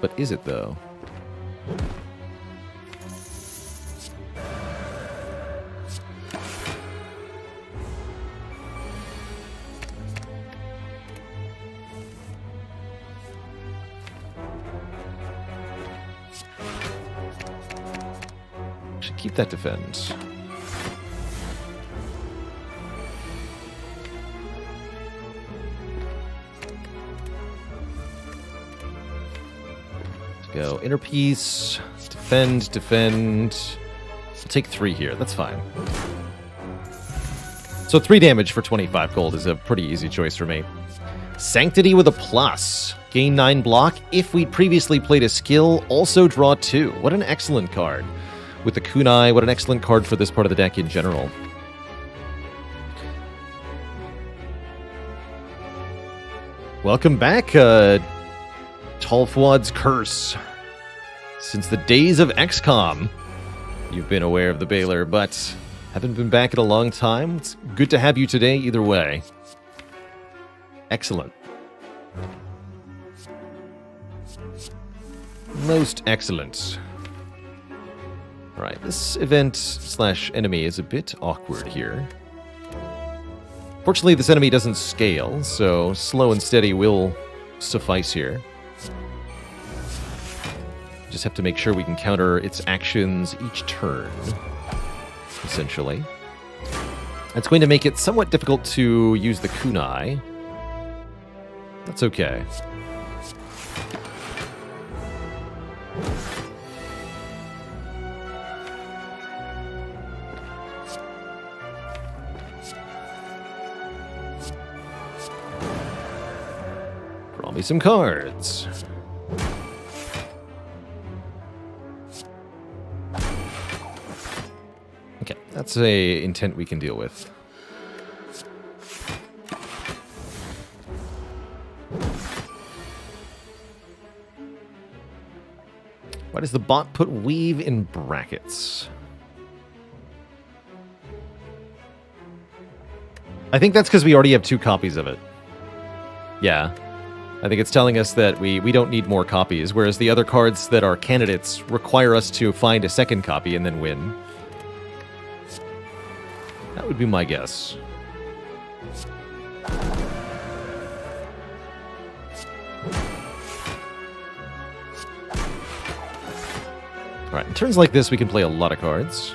S1: But is it though? Should keep that defend. Go inner piece, defend, defend. I'll take 3 here, that's fine. So 3 damage for 25 gold is a pretty easy choice for me. Sanctity with a plus. Gain 9 block. If we'd previously played a skill, also draw 2. What an excellent card. With the kunai, what an excellent card for this part of the deck in general. Welcome back, Talfwad's Curse. Since the days of XCOM, you've been aware of the Baylor, but haven't been back in a long time. It's good to have you today either way. Excellent. Most excellent. Alright, this event / enemy is a bit awkward here. Fortunately, this enemy doesn't scale, so slow and steady will suffice here. Just have to make sure we can counter its actions each turn, essentially. It's going to make it somewhat difficult to use the kunai. That's okay. Draw me some cards. Okay, that's a intent we can deal with. Why does the bot put weave in brackets? I think that's because we already have 2 copies of it. Yeah. I think it's telling us that we don't need more copies, whereas the other cards that are candidates require us to find a second copy and then win. That would be my guess. Alright, in turns like this, we can play a lot of cards.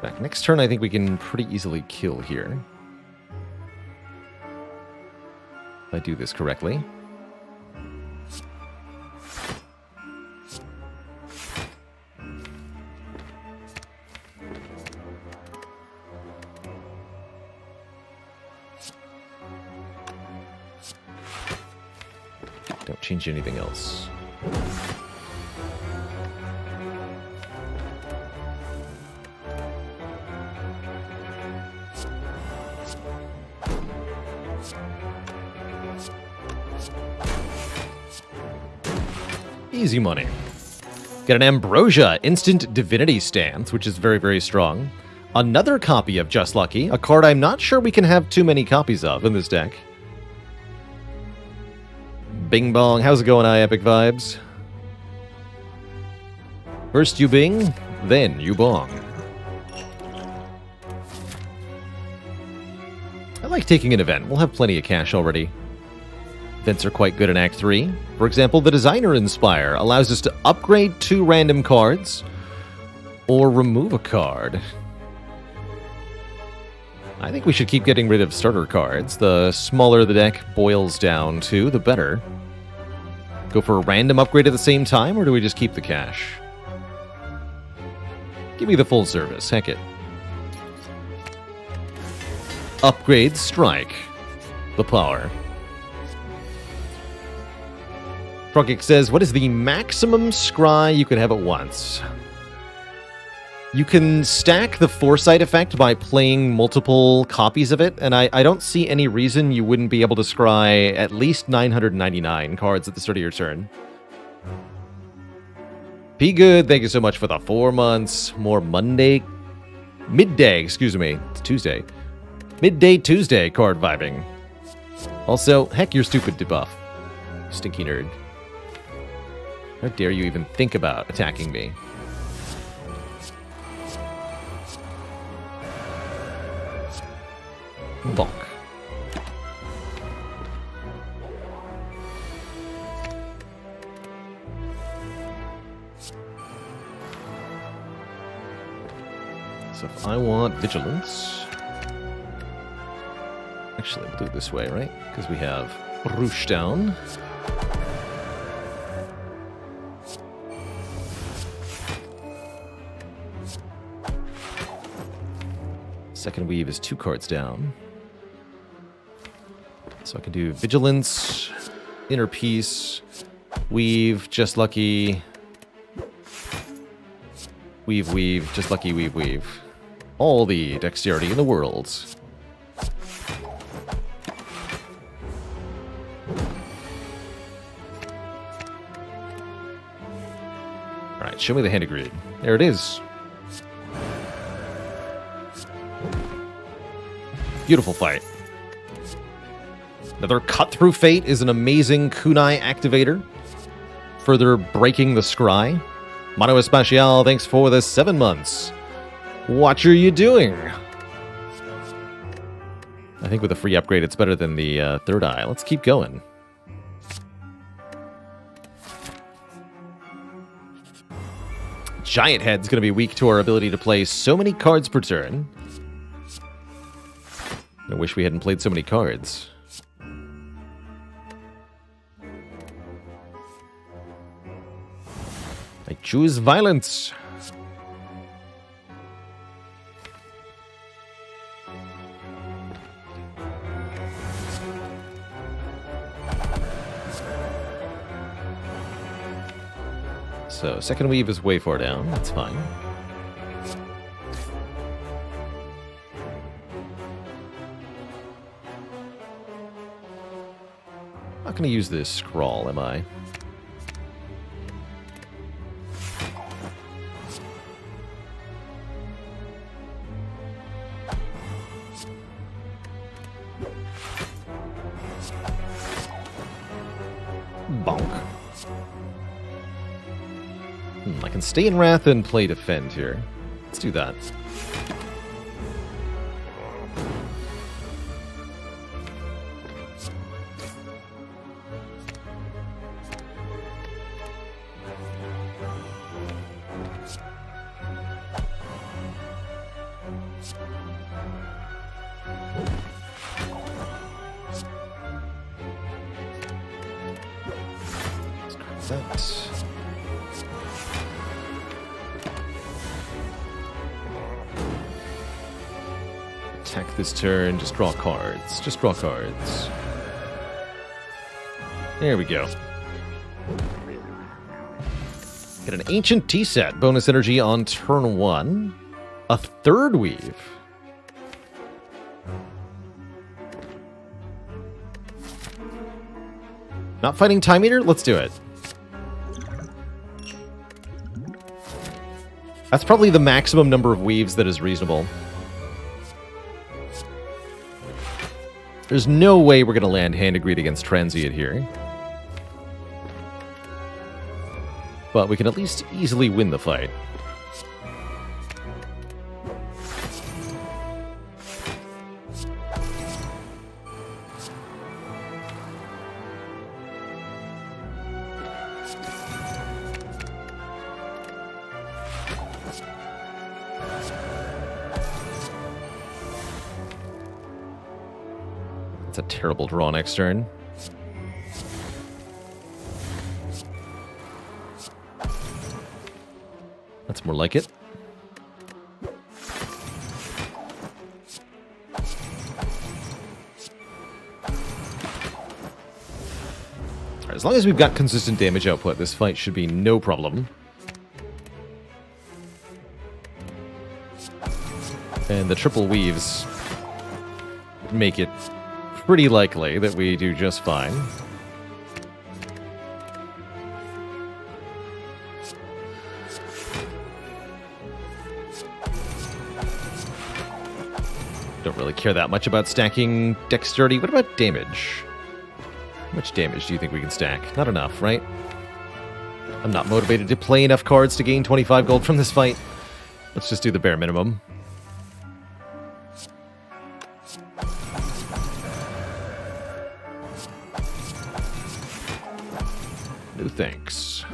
S1: Back next turn, I think we can pretty easily kill here. If I do this correctly. Don't change anything else. Easy money. Get an Ambrosia Instant Divinity Stance, which is very, very strong. Another copy of Just Lucky, a card I'm not sure we can have too many copies of in this deck. Bing Bong, how's it going, Epic Vibes? First you bing, then you bong. I like taking an event. We'll have plenty of cash already. Events are quite good in Act 3. For example, the Designer Inspire allows us to upgrade 2 random cards or remove a card. I think we should keep getting rid of starter cards. The smaller the deck boils down to, the better. Go for a random upgrade at the same time, or do we just keep the cash? Give me the full service, heck it. Upgrade strike. The power. Trunkic says, what is the maximum scry you can have at once? You can stack the Foresight effect by playing multiple copies of it, and I don't see any reason you wouldn't be able to scry at least 999 cards at the start of your turn. Be good, thank you so much for the 4 months. More midday, excuse me, it's Tuesday. Midday Tuesday card vibing. Also, heck, you're stupid debuff. Stinky nerd. How dare you even think about attacking me? Bonk. So if I want vigilance... Actually, we'll do it this way, right? Because we have Roosh down. Second weave is 2 cards down. So I can do Vigilance, Inner Peace, Weave, Just Lucky, Weave, Just Lucky, Weave. All the dexterity in the world. Alright, show me the hand of greed. There it is. Beautiful fight. Another Cut Through Fate is an amazing kunai activator. Further breaking the scry. Mono Espacial, thanks for the 7 months. What are you doing? I think with a free upgrade, it's better than the Third Eye. Let's keep going. Giant Head's going to be weak to our ability to play so many cards per turn. I wish we hadn't played so many cards. I choose violence. So, second weave is way far down. That's fine. Not going to use this scrawl, am I? Bonk. I can stay in Wrath and play Defend here. Let's do that. Attack this turn, just draw cards. Just draw cards. There we go. Get an Ancient Tea Set. Bonus energy on turn 1. A third weave. Not fighting Time Eater? Let's do it. That's probably the maximum number of weaves that is reasonable. There's no way we're going to land Hand of Greed against Transient here. But we can at least easily win the fight. That's a terrible draw next turn. That's more like it. All right, as long as we've got consistent damage output, this fight should be no problem. And the triple weaves make it pretty likely that we do just fine. Don't really care that much about stacking dexterity. What about damage? How much damage do you think we can stack? Not enough, right? I'm not motivated to play enough cards to gain 25 gold from this fight. Let's just do the bare minimum. No thanks.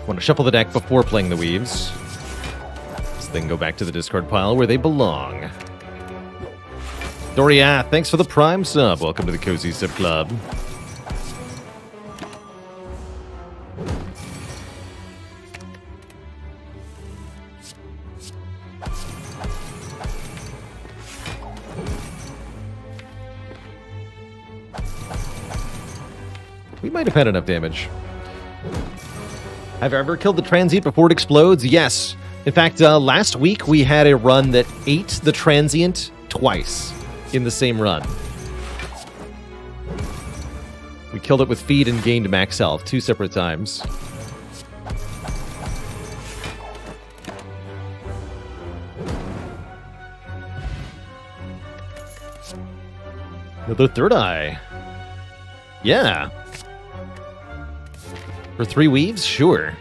S1: Want to shuffle the deck before playing the weaves. So then go back to the discard pile where they belong. Doria, thanks for the Prime sub. Welcome to the Cozy Sub Club. We might have had enough damage. Have I ever killed the Transient before it explodes? Yes. In fact, last week we had a run that ate the Transient twice in the same run. We killed it with feed and gained max health 2 separate times. Another third eye. Yeah. For 3 weaves? Sure.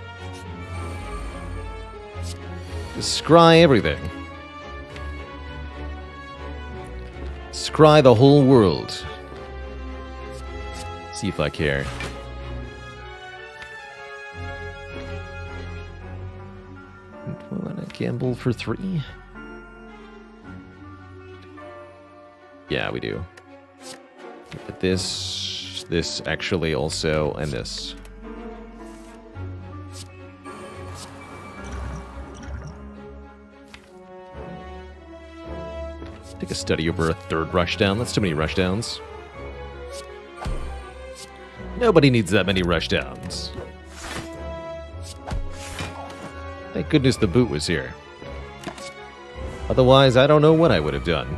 S1: Just scry everything. Scry the whole world. See if I care. Want to gamble for 3? Yeah, we do. But this actually also, and this. Take a study over a 3rd rushdown. That's too many rushdowns. Nobody needs that many rushdowns. Thank goodness the boot was here. Otherwise, I don't know what I would have done.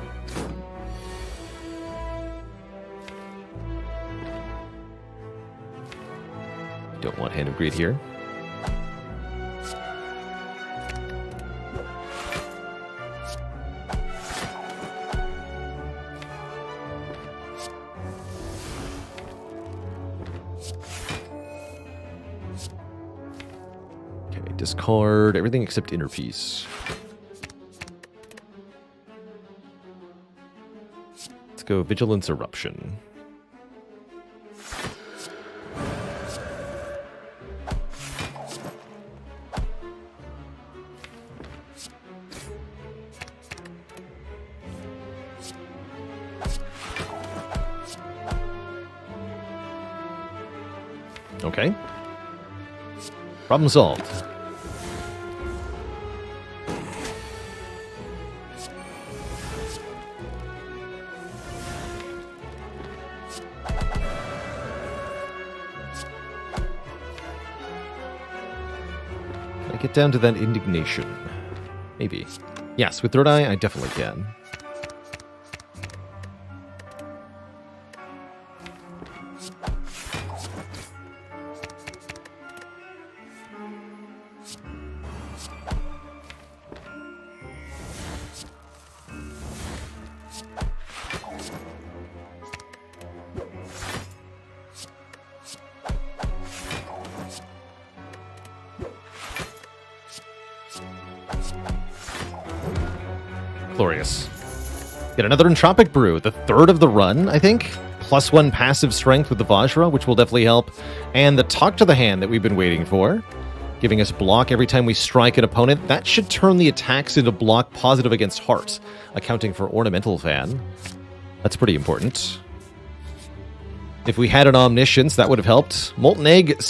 S1: Don't want Hand of Greed here. Discard everything except Inner Peace. Let's go Vigilance Eruption. Okay. Problem solved. get down to that indignation? Maybe. Yes, with Third Eye, I definitely can. Glorious. Get another Entropic Brew, the third of the run, I think. +1 passive strength with the Vajra, which will definitely help. And the Talk to the Hand that we've been waiting for, giving us block every time we strike an opponent. That should turn the attacks into block positive against Heart, accounting for Ornamental Fan. That's pretty important. If we had an Omniscience, that would have helped. Molten Egg,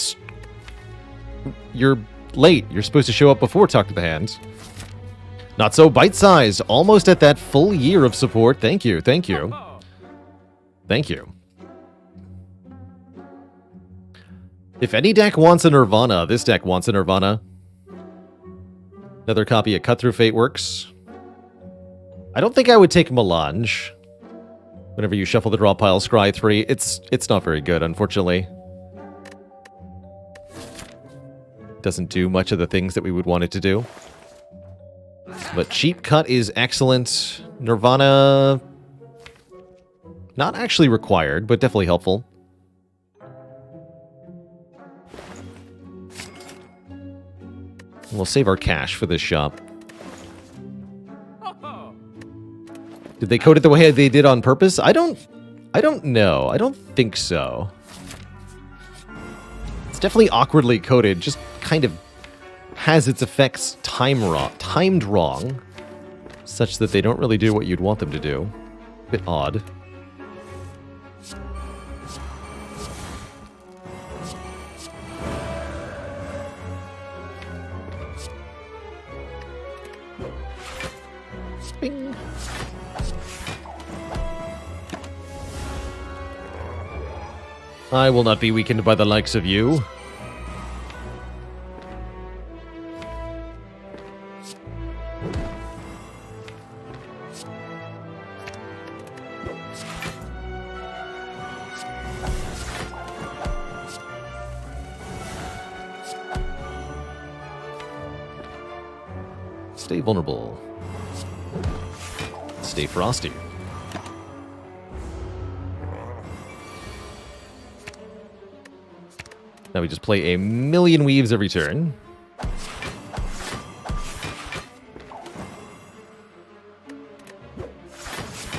S1: you're late. You're supposed to show up before Talk to the Hand. Not so bite-sized. Almost at that full year of support. Thank you. Thank you. Thank you. If any deck wants a Nirvana, this deck wants a Nirvana. Another copy of Cut Through Fate works. I don't think I would take Melange. Whenever you shuffle the draw pile, scry 3. It's not very good, unfortunately. Doesn't do much of the things that we would want it to do. But Cheap Cut is excellent. Nirvana, not actually required, but definitely helpful. We'll save our cash for this shop. Did they code it the way they did on purpose? I don't know. I don't think so. It's definitely awkwardly coded, just kind of has its effects timed wrong, such that they don't really do what you'd want them to do. A bit odd. Bing. I will not be weakened by the likes of you. Stay vulnerable. Stay frosty. Now we just play a million weaves every turn.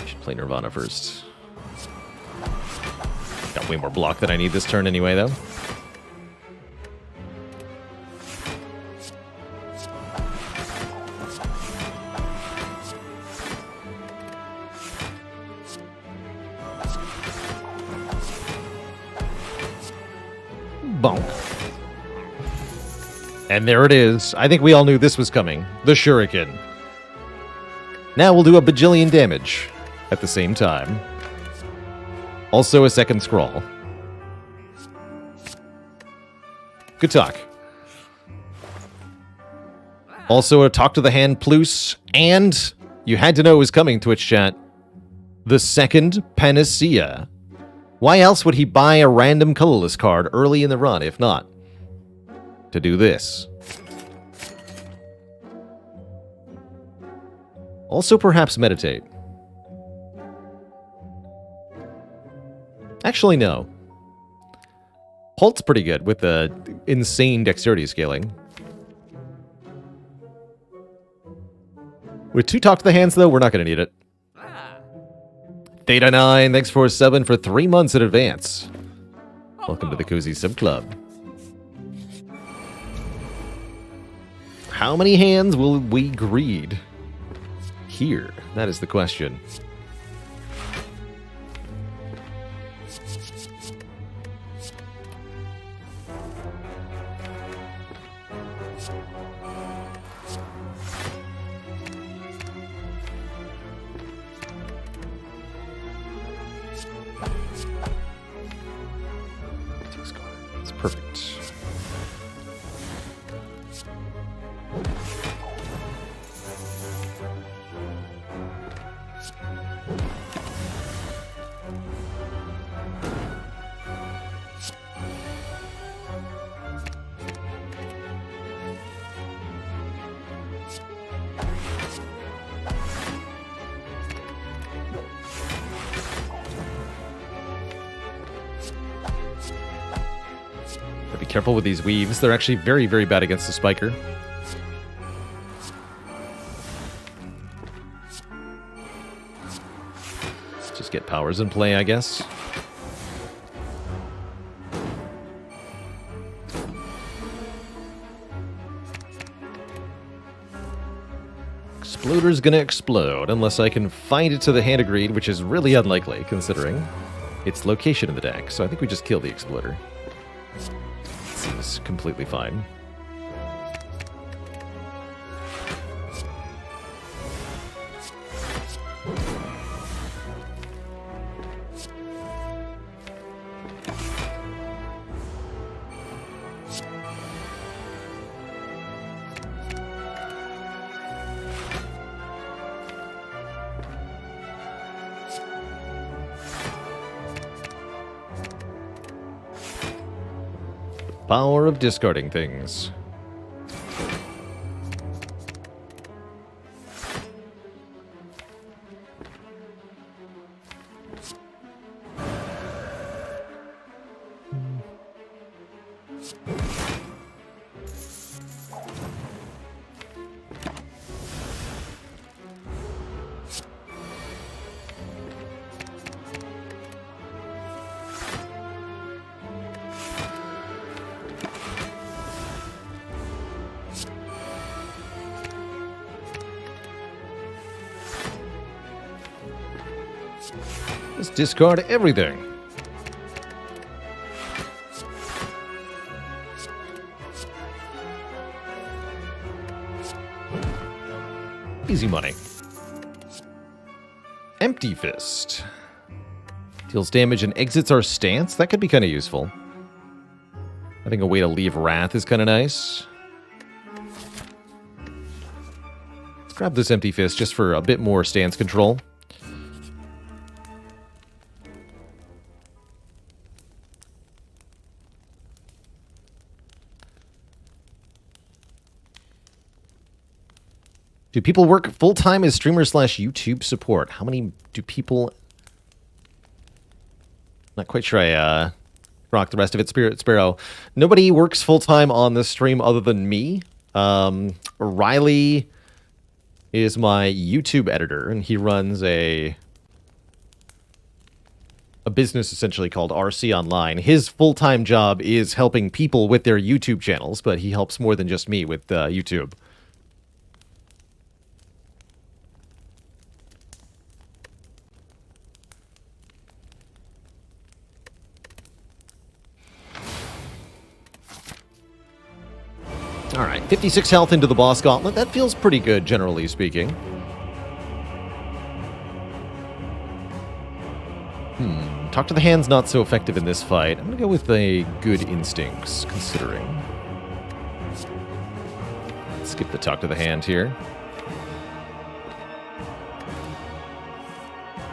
S1: Should play Nirvana first. Got way more block than I need this turn anyway, though. Bonk. And there it is. I think we all knew this was coming. The Shuriken. Now we'll do a bajillion damage at the same time. Also a second scroll. Good talk. Also a Talk to the Hand plus, and you had to know it was coming, Twitch chat. The second Panacea. Why else would he buy a random colorless card early in the run, if not to do this? Also, perhaps meditate. Actually, no. Pult's pretty good with the insane dexterity scaling. With 2 Talk to the Hands, though, we're not going to need it. Theta9, thanks for subbing for 3 months in advance. Welcome to the Cozy Sub Club. How many hands will we greed here? That is the question. Perfect. Careful with these weaves. They're actually very, very bad against the spiker. Let's just get powers in play, I guess. Exploder's gonna explode, unless I can find it to the hand of greed, which is really unlikely, considering its location in the deck. So I think we just kill the Exploder. Seems completely fine. Power of discarding things. Let's discard everything. Easy money. Empty Fist. Deals damage and exits our stance. That could be kind of useful. I think a way to leave Wrath is kind of nice. Let's grab this Empty Fist just for a bit more stance control. Do people work full-time as streamers / YouTube support? How many do people... Not quite sure I rock the rest of it, Spirit Sparrow. Nobody works full-time on this stream other than me. Riley is my YouTube editor, and he runs a business essentially called RC Online. His full-time job is helping people with their YouTube channels, but he helps more than just me with YouTube. Alright, 56 health into the boss gauntlet. That feels pretty good, generally speaking. Talk to the hand's not so effective in this fight. I'm gonna go with a good instincts, considering. Skip the talk to the hand here.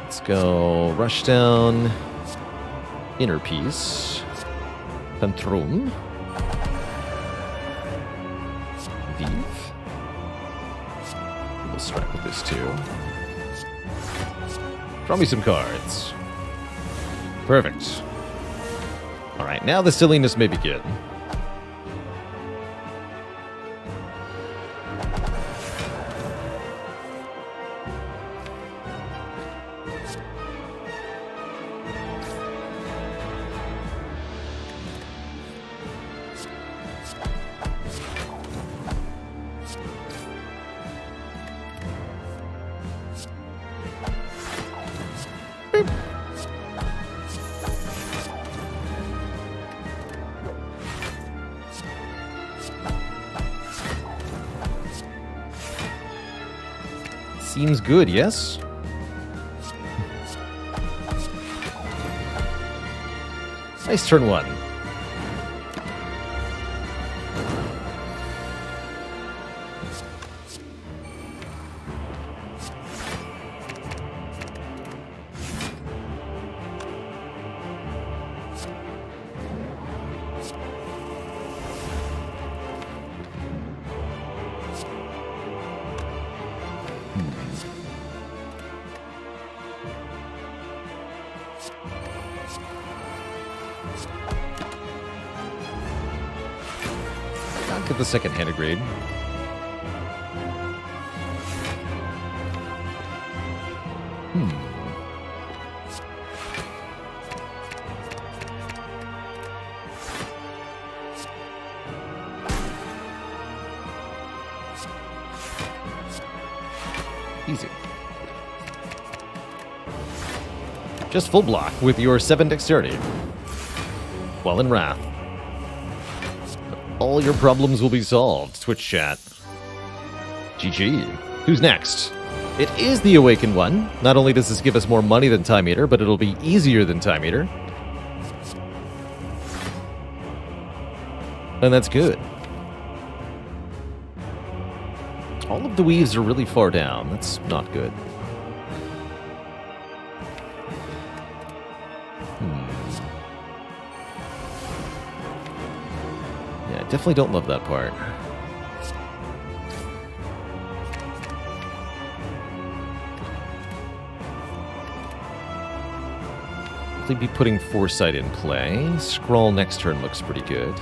S1: Let's go rush down. Inner Peace. Tantrum. We'll strike with this too. Draw me some cards. Perfect. Alright, now the silliness may begin. Seems good, yes? Nice turn one. get the second hand agreed. Easy. Just full block with your 7 dexterity. While in Wrath. All your problems will be solved, Twitch chat. GG. Who's next? It is the Awakened one. Not only does this give us more money than Time Eater, but it'll be easier than Time Eater. And that's good. All of the weaves are really far down. That's not good. Yeah, I definitely don't love that part. Be putting Foresight in play. Scrawl next turn looks pretty good.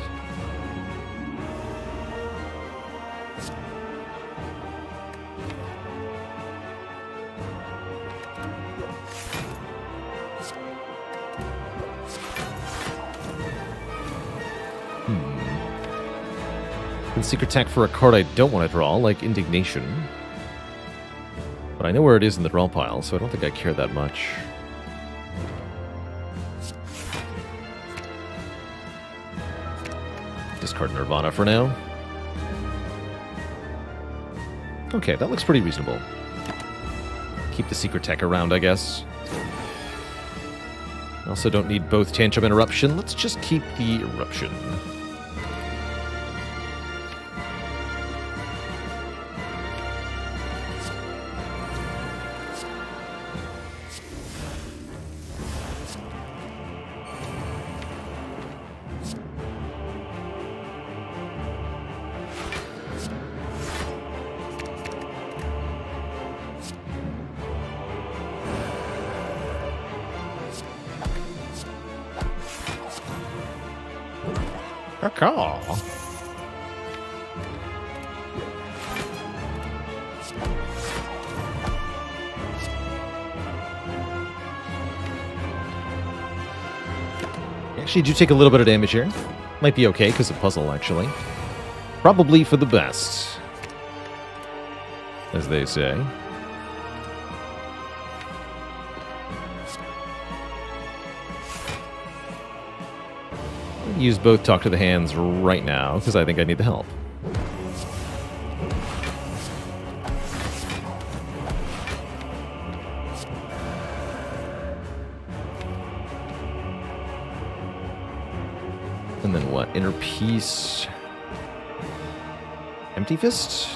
S1: And Secret Attack for a card I don't want to draw, like Indignation. But I know where it is in the draw pile, so I don't think I care that much. Discard Nirvana for now. Okay, that looks pretty reasonable. Keep the Secret Tech around, I guess. I also don't need both Tantrum and Eruption. Let's just keep the Eruption. Caw. Actually, do take a little bit of damage here. Might be okay because of puzzle, actually. Probably for the best, as they say. Use both Talk to the Hands right now, because I think I need the help. And then what? Inner Peace. Empty Fist?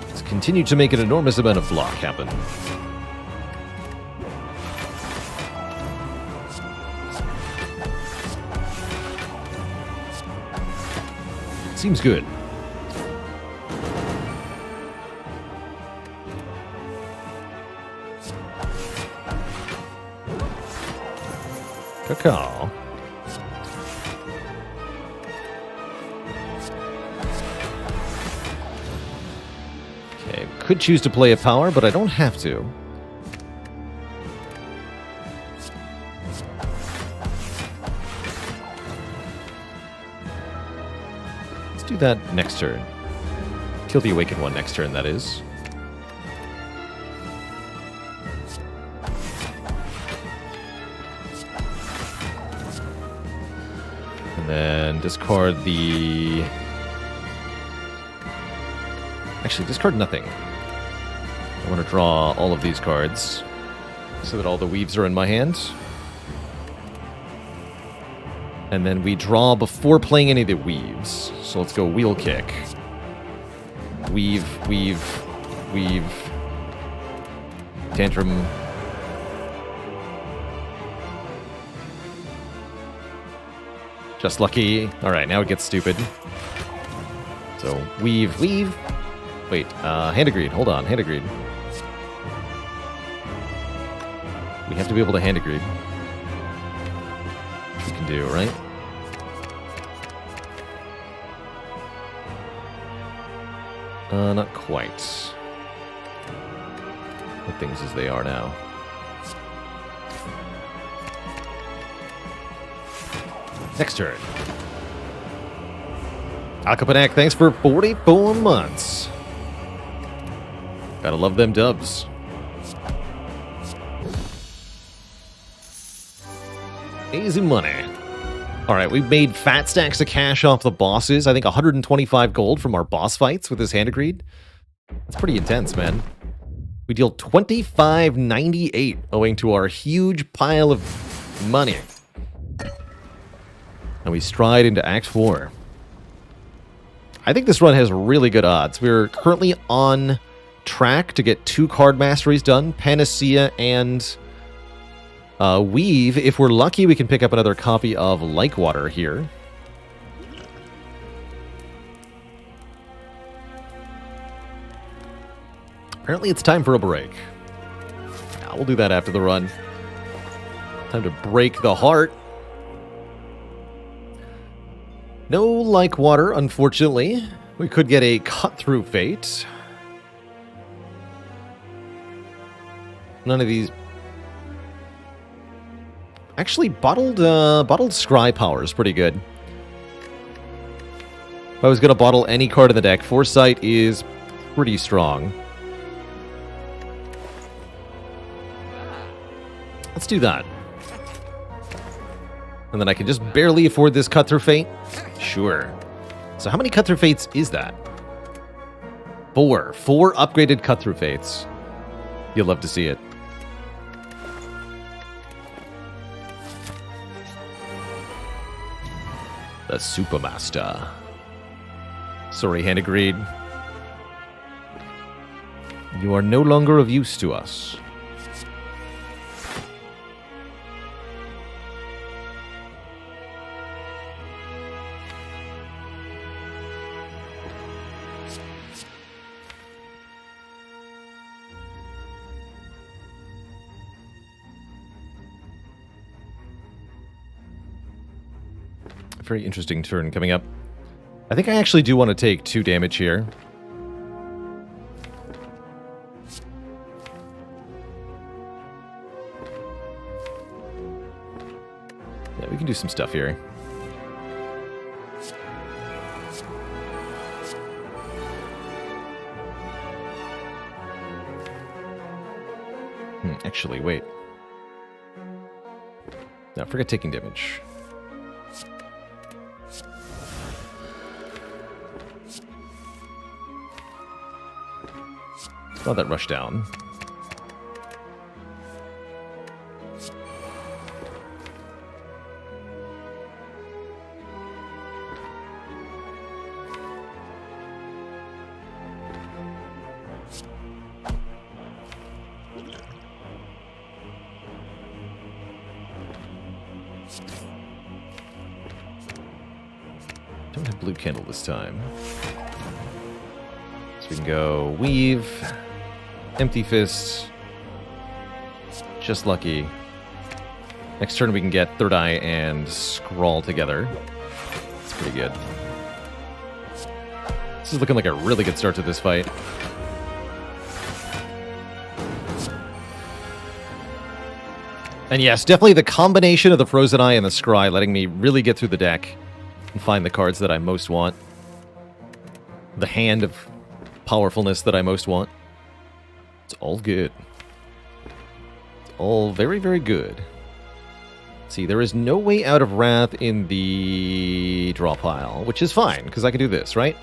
S1: Let's continue to make an enormous amount of block happen. Seems good. Cacao. Okay, could choose to play a power, but I don't have to. Do that next turn. Kill the Awakened one next turn, that is. And then discard the... Actually, discard nothing. I want to draw all of these cards so that all the weaves are in my hand. And then we draw before playing any of the weaves. So let's go Wheel Kick. Weave, weave, weave. Tantrum. Just lucky. Alright, now it gets stupid. So, weave, weave. Wait, hand agreed. Hold on, hand agreed. We have to be able to hand agreed. can do, right? Not quite. What things as they are now. Next turn. Akapanak, thanks for 44 months. Gotta love them dubs. Easy money. Alright, we've made fat stacks of cash off the bosses. I think 125 gold from our boss fights with this hand of greed. That's pretty intense, man. We deal 25.98 owing to our huge pile of money. And we stride into Act 4. I think this run has really good odds. We're currently on track to get 2 card masteries done, Panacea and Weave. If we're lucky, we can pick up another copy of Water here. Apparently it's time for a break. Nah, we'll do that after the run. Time to break the heart. No Water, unfortunately. We could get a cut-through fate. None of these... Actually, bottled Scry power is pretty good. If I was going to bottle any card in the deck, Foresight is pretty strong. Let's do that. And then I can just barely afford this cut-through fate? Sure. So how many cut-through fates is that? 4. 4 upgraded cut-through fates. You'll love to see it. The Supermaster. Sorry, Hand of Greed. You are no longer of use to us. Very interesting turn coming up. I think I actually do want to take 2 damage here. Yeah, we can do some stuff here. Actually, wait. No, forget taking damage. Let that rush down. Don't have blue candle this time. So we can go Weave. Empty Fist. Just lucky. Next turn we can get Third Eye and Scrawl together. It's pretty good. This is looking like a really good start to this fight. And yes, definitely the combination of the Frozen Eye and the Scry letting me really get through the deck and find the cards that I most want. The hand of powerfulness that I most want. It's all good. It's all very, very good. See, there is no way out of Wrath in the draw pile, which is fine, because I can do this, right?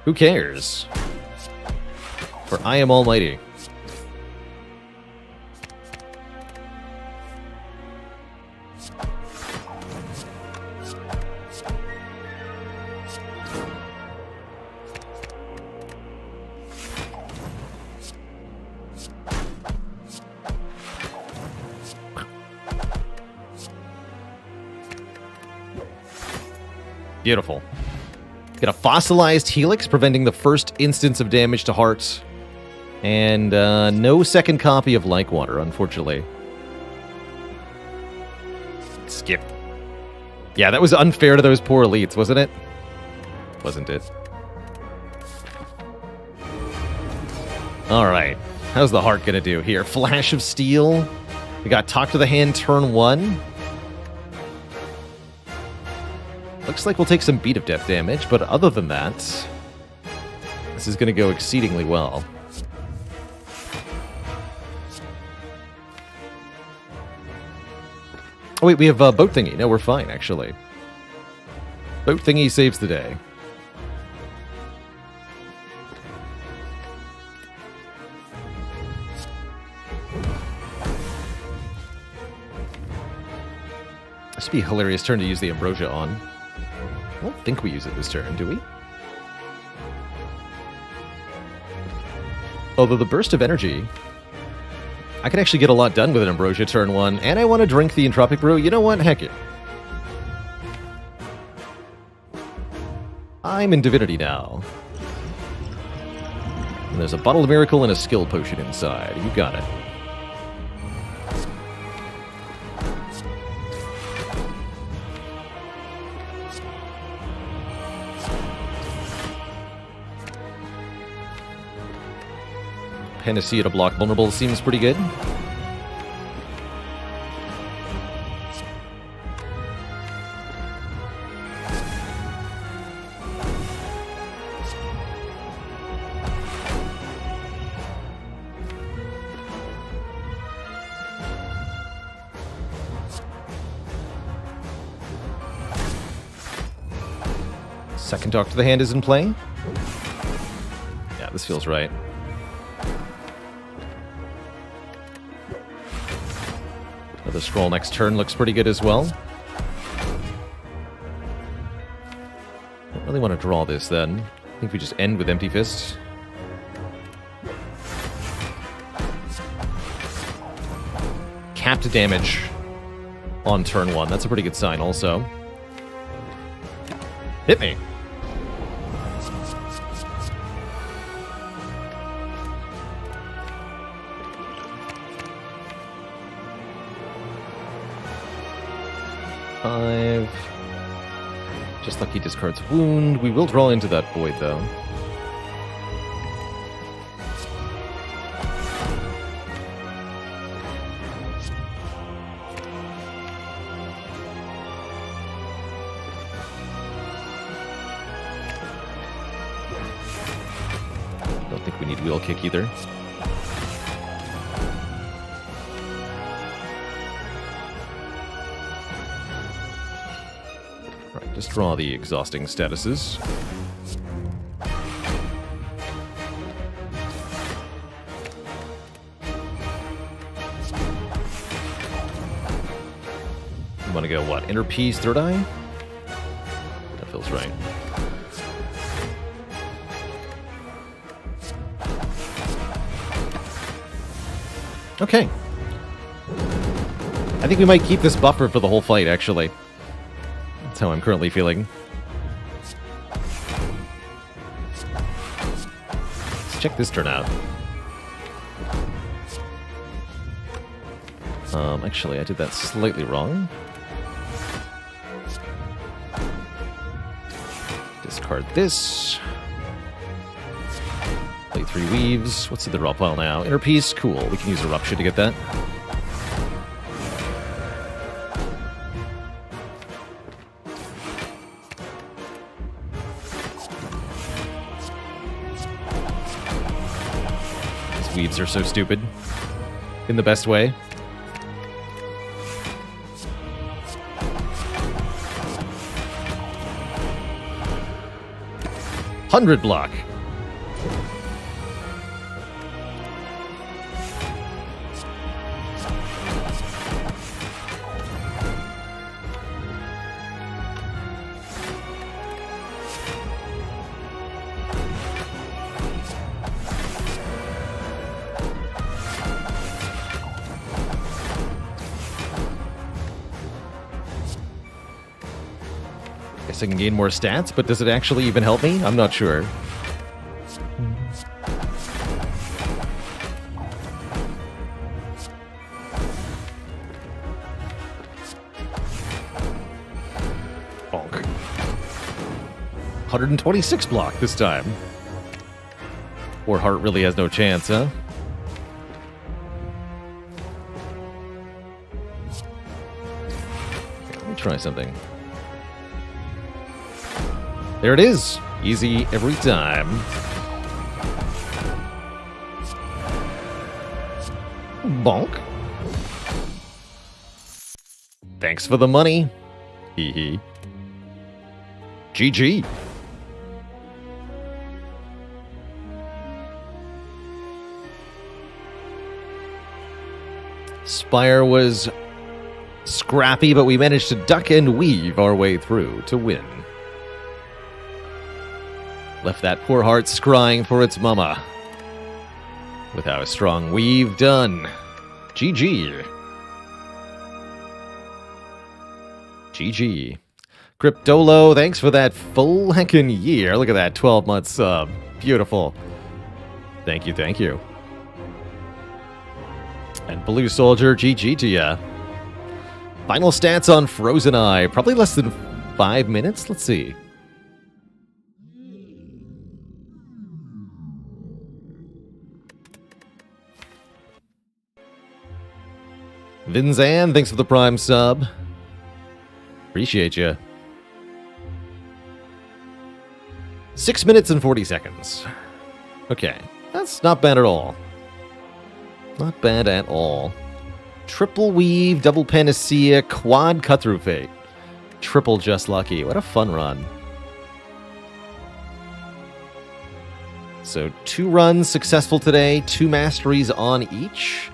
S1: Who cares? For I am almighty. Beautiful. Get a fossilized Helix, preventing the first instance of damage to hearts. And no second copy of Water, unfortunately. Yeah, that was unfair to those poor elites, wasn't it? Wasn't it? Alright. How's the heart gonna do here? Flash of Steel. We got Talk to the Hand turn 1. Looks like we'll take some Beat of Death damage, but other than that, this is gonna go exceedingly well. Oh wait, we have Boat Thingy. No, we're fine, actually. Boat Thingy saves the day. This would be a hilarious turn to use the Ambrosia on. I don't think we use it this turn, do we? Although the Burst of Energy, I could actually get a lot done with an Ambrosia turn 1, and I want to drink the Entropic Brew. You know what? Heck it. I'm in Divinity now. And there's a Bottle of Miracle and a Skill Potion inside. You got it. Panacea to block vulnerable seems pretty good. Second Talk to the Hand is in play. Yeah, this feels right. The scroll next turn looks pretty good as well. Don't really want to draw this then. I think we just end with Empty Fists. Capped damage on turn 1. That's a pretty good sign also. Hit me. Just lucky discards wound. We will draw into that void though. Don't think we need wheel kick either. Just draw the exhausting statuses. You want to go what? Inner Peace, Third Eye? That feels right. Okay. I think we might keep this buffer for the whole fight, actually. That's how I'm currently feeling. Let's check this turn out. Actually, I did that slightly wrong. Discard this. Play 3 Weaves. What's in the draw pile now? Inner Peace? Cool. We can use Eruption to get that. Weaves are so stupid. In the best way. $100 block. I can gain more stats, but does it actually even help me? I'm not sure. 126 block this time. Or Heart really has no chance, huh? Let me try something. There it is. Easy every time. Bonk. Thanks for the money. Hee hee. GG. Spire was scrappy, but we managed to duck and weave our way through to win. Left that poor heart scrying for its mama. With our strong weave done. GG. GG. Cryptolo, thanks for that full heckin' year. Look at that 12-month sub. Beautiful. Thank you, thank you. And Blue Soldier, GG to ya. Final stats on Frozen Eye. Probably less than 5 minutes. Let's see. Vinzan, thanks for the Prime sub. Appreciate you. 6 minutes and 40 seconds. Okay, that's not bad at all. Not bad at all. Triple weave, double panacea, quad cut through fate. Triple just lucky. What a fun run. So 2 runs successful today, 2 masteries on each.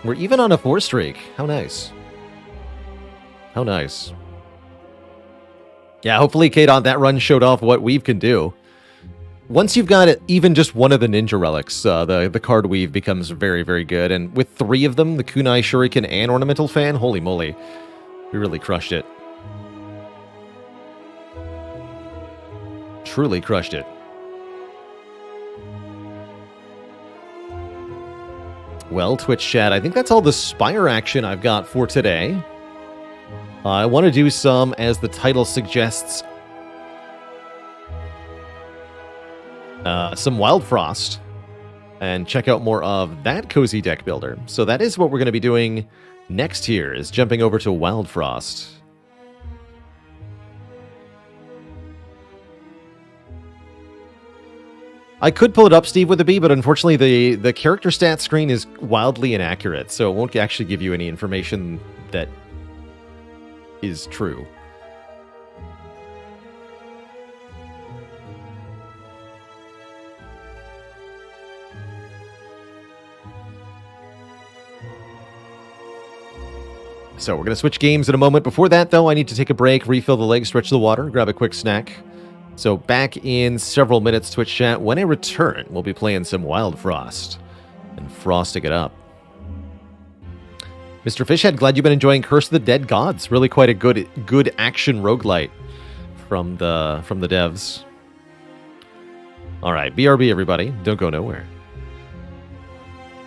S1: We're even on a 4 streak. How nice. How nice. Yeah, hopefully, Kate, on that run showed off what weave can do. Once you've got even just one of the ninja relics, the card weave becomes very, very good. And with 3 of them, the Kunai Shuriken and Ornamental Fan, holy moly. We really crushed it. Truly crushed it. Well, Twitch chat, I think that's all the Spire action I've got for today. I want to do some, as the title suggests, some Wild Frost, and check out more of that cozy deck builder. So that is what we're going to be doing next here, is jumping over to Wild Frost. I could pull it up, Steve, with a B, but unfortunately the character stat screen is wildly inaccurate, so it won't actually give you any information that is true. So we're going to switch games in a moment. Before that, though, I need to take a break, refill the legs, stretch the water, grab a quick snack. So back in several minutes, Twitch chat. When I return, we'll be playing some Wild Frost and frosting it up. Mr. Fishhead, glad you've been enjoying Curse of the Dead Gods. Really quite a good action roguelite from the devs. All right, BRB, everybody. Don't go nowhere.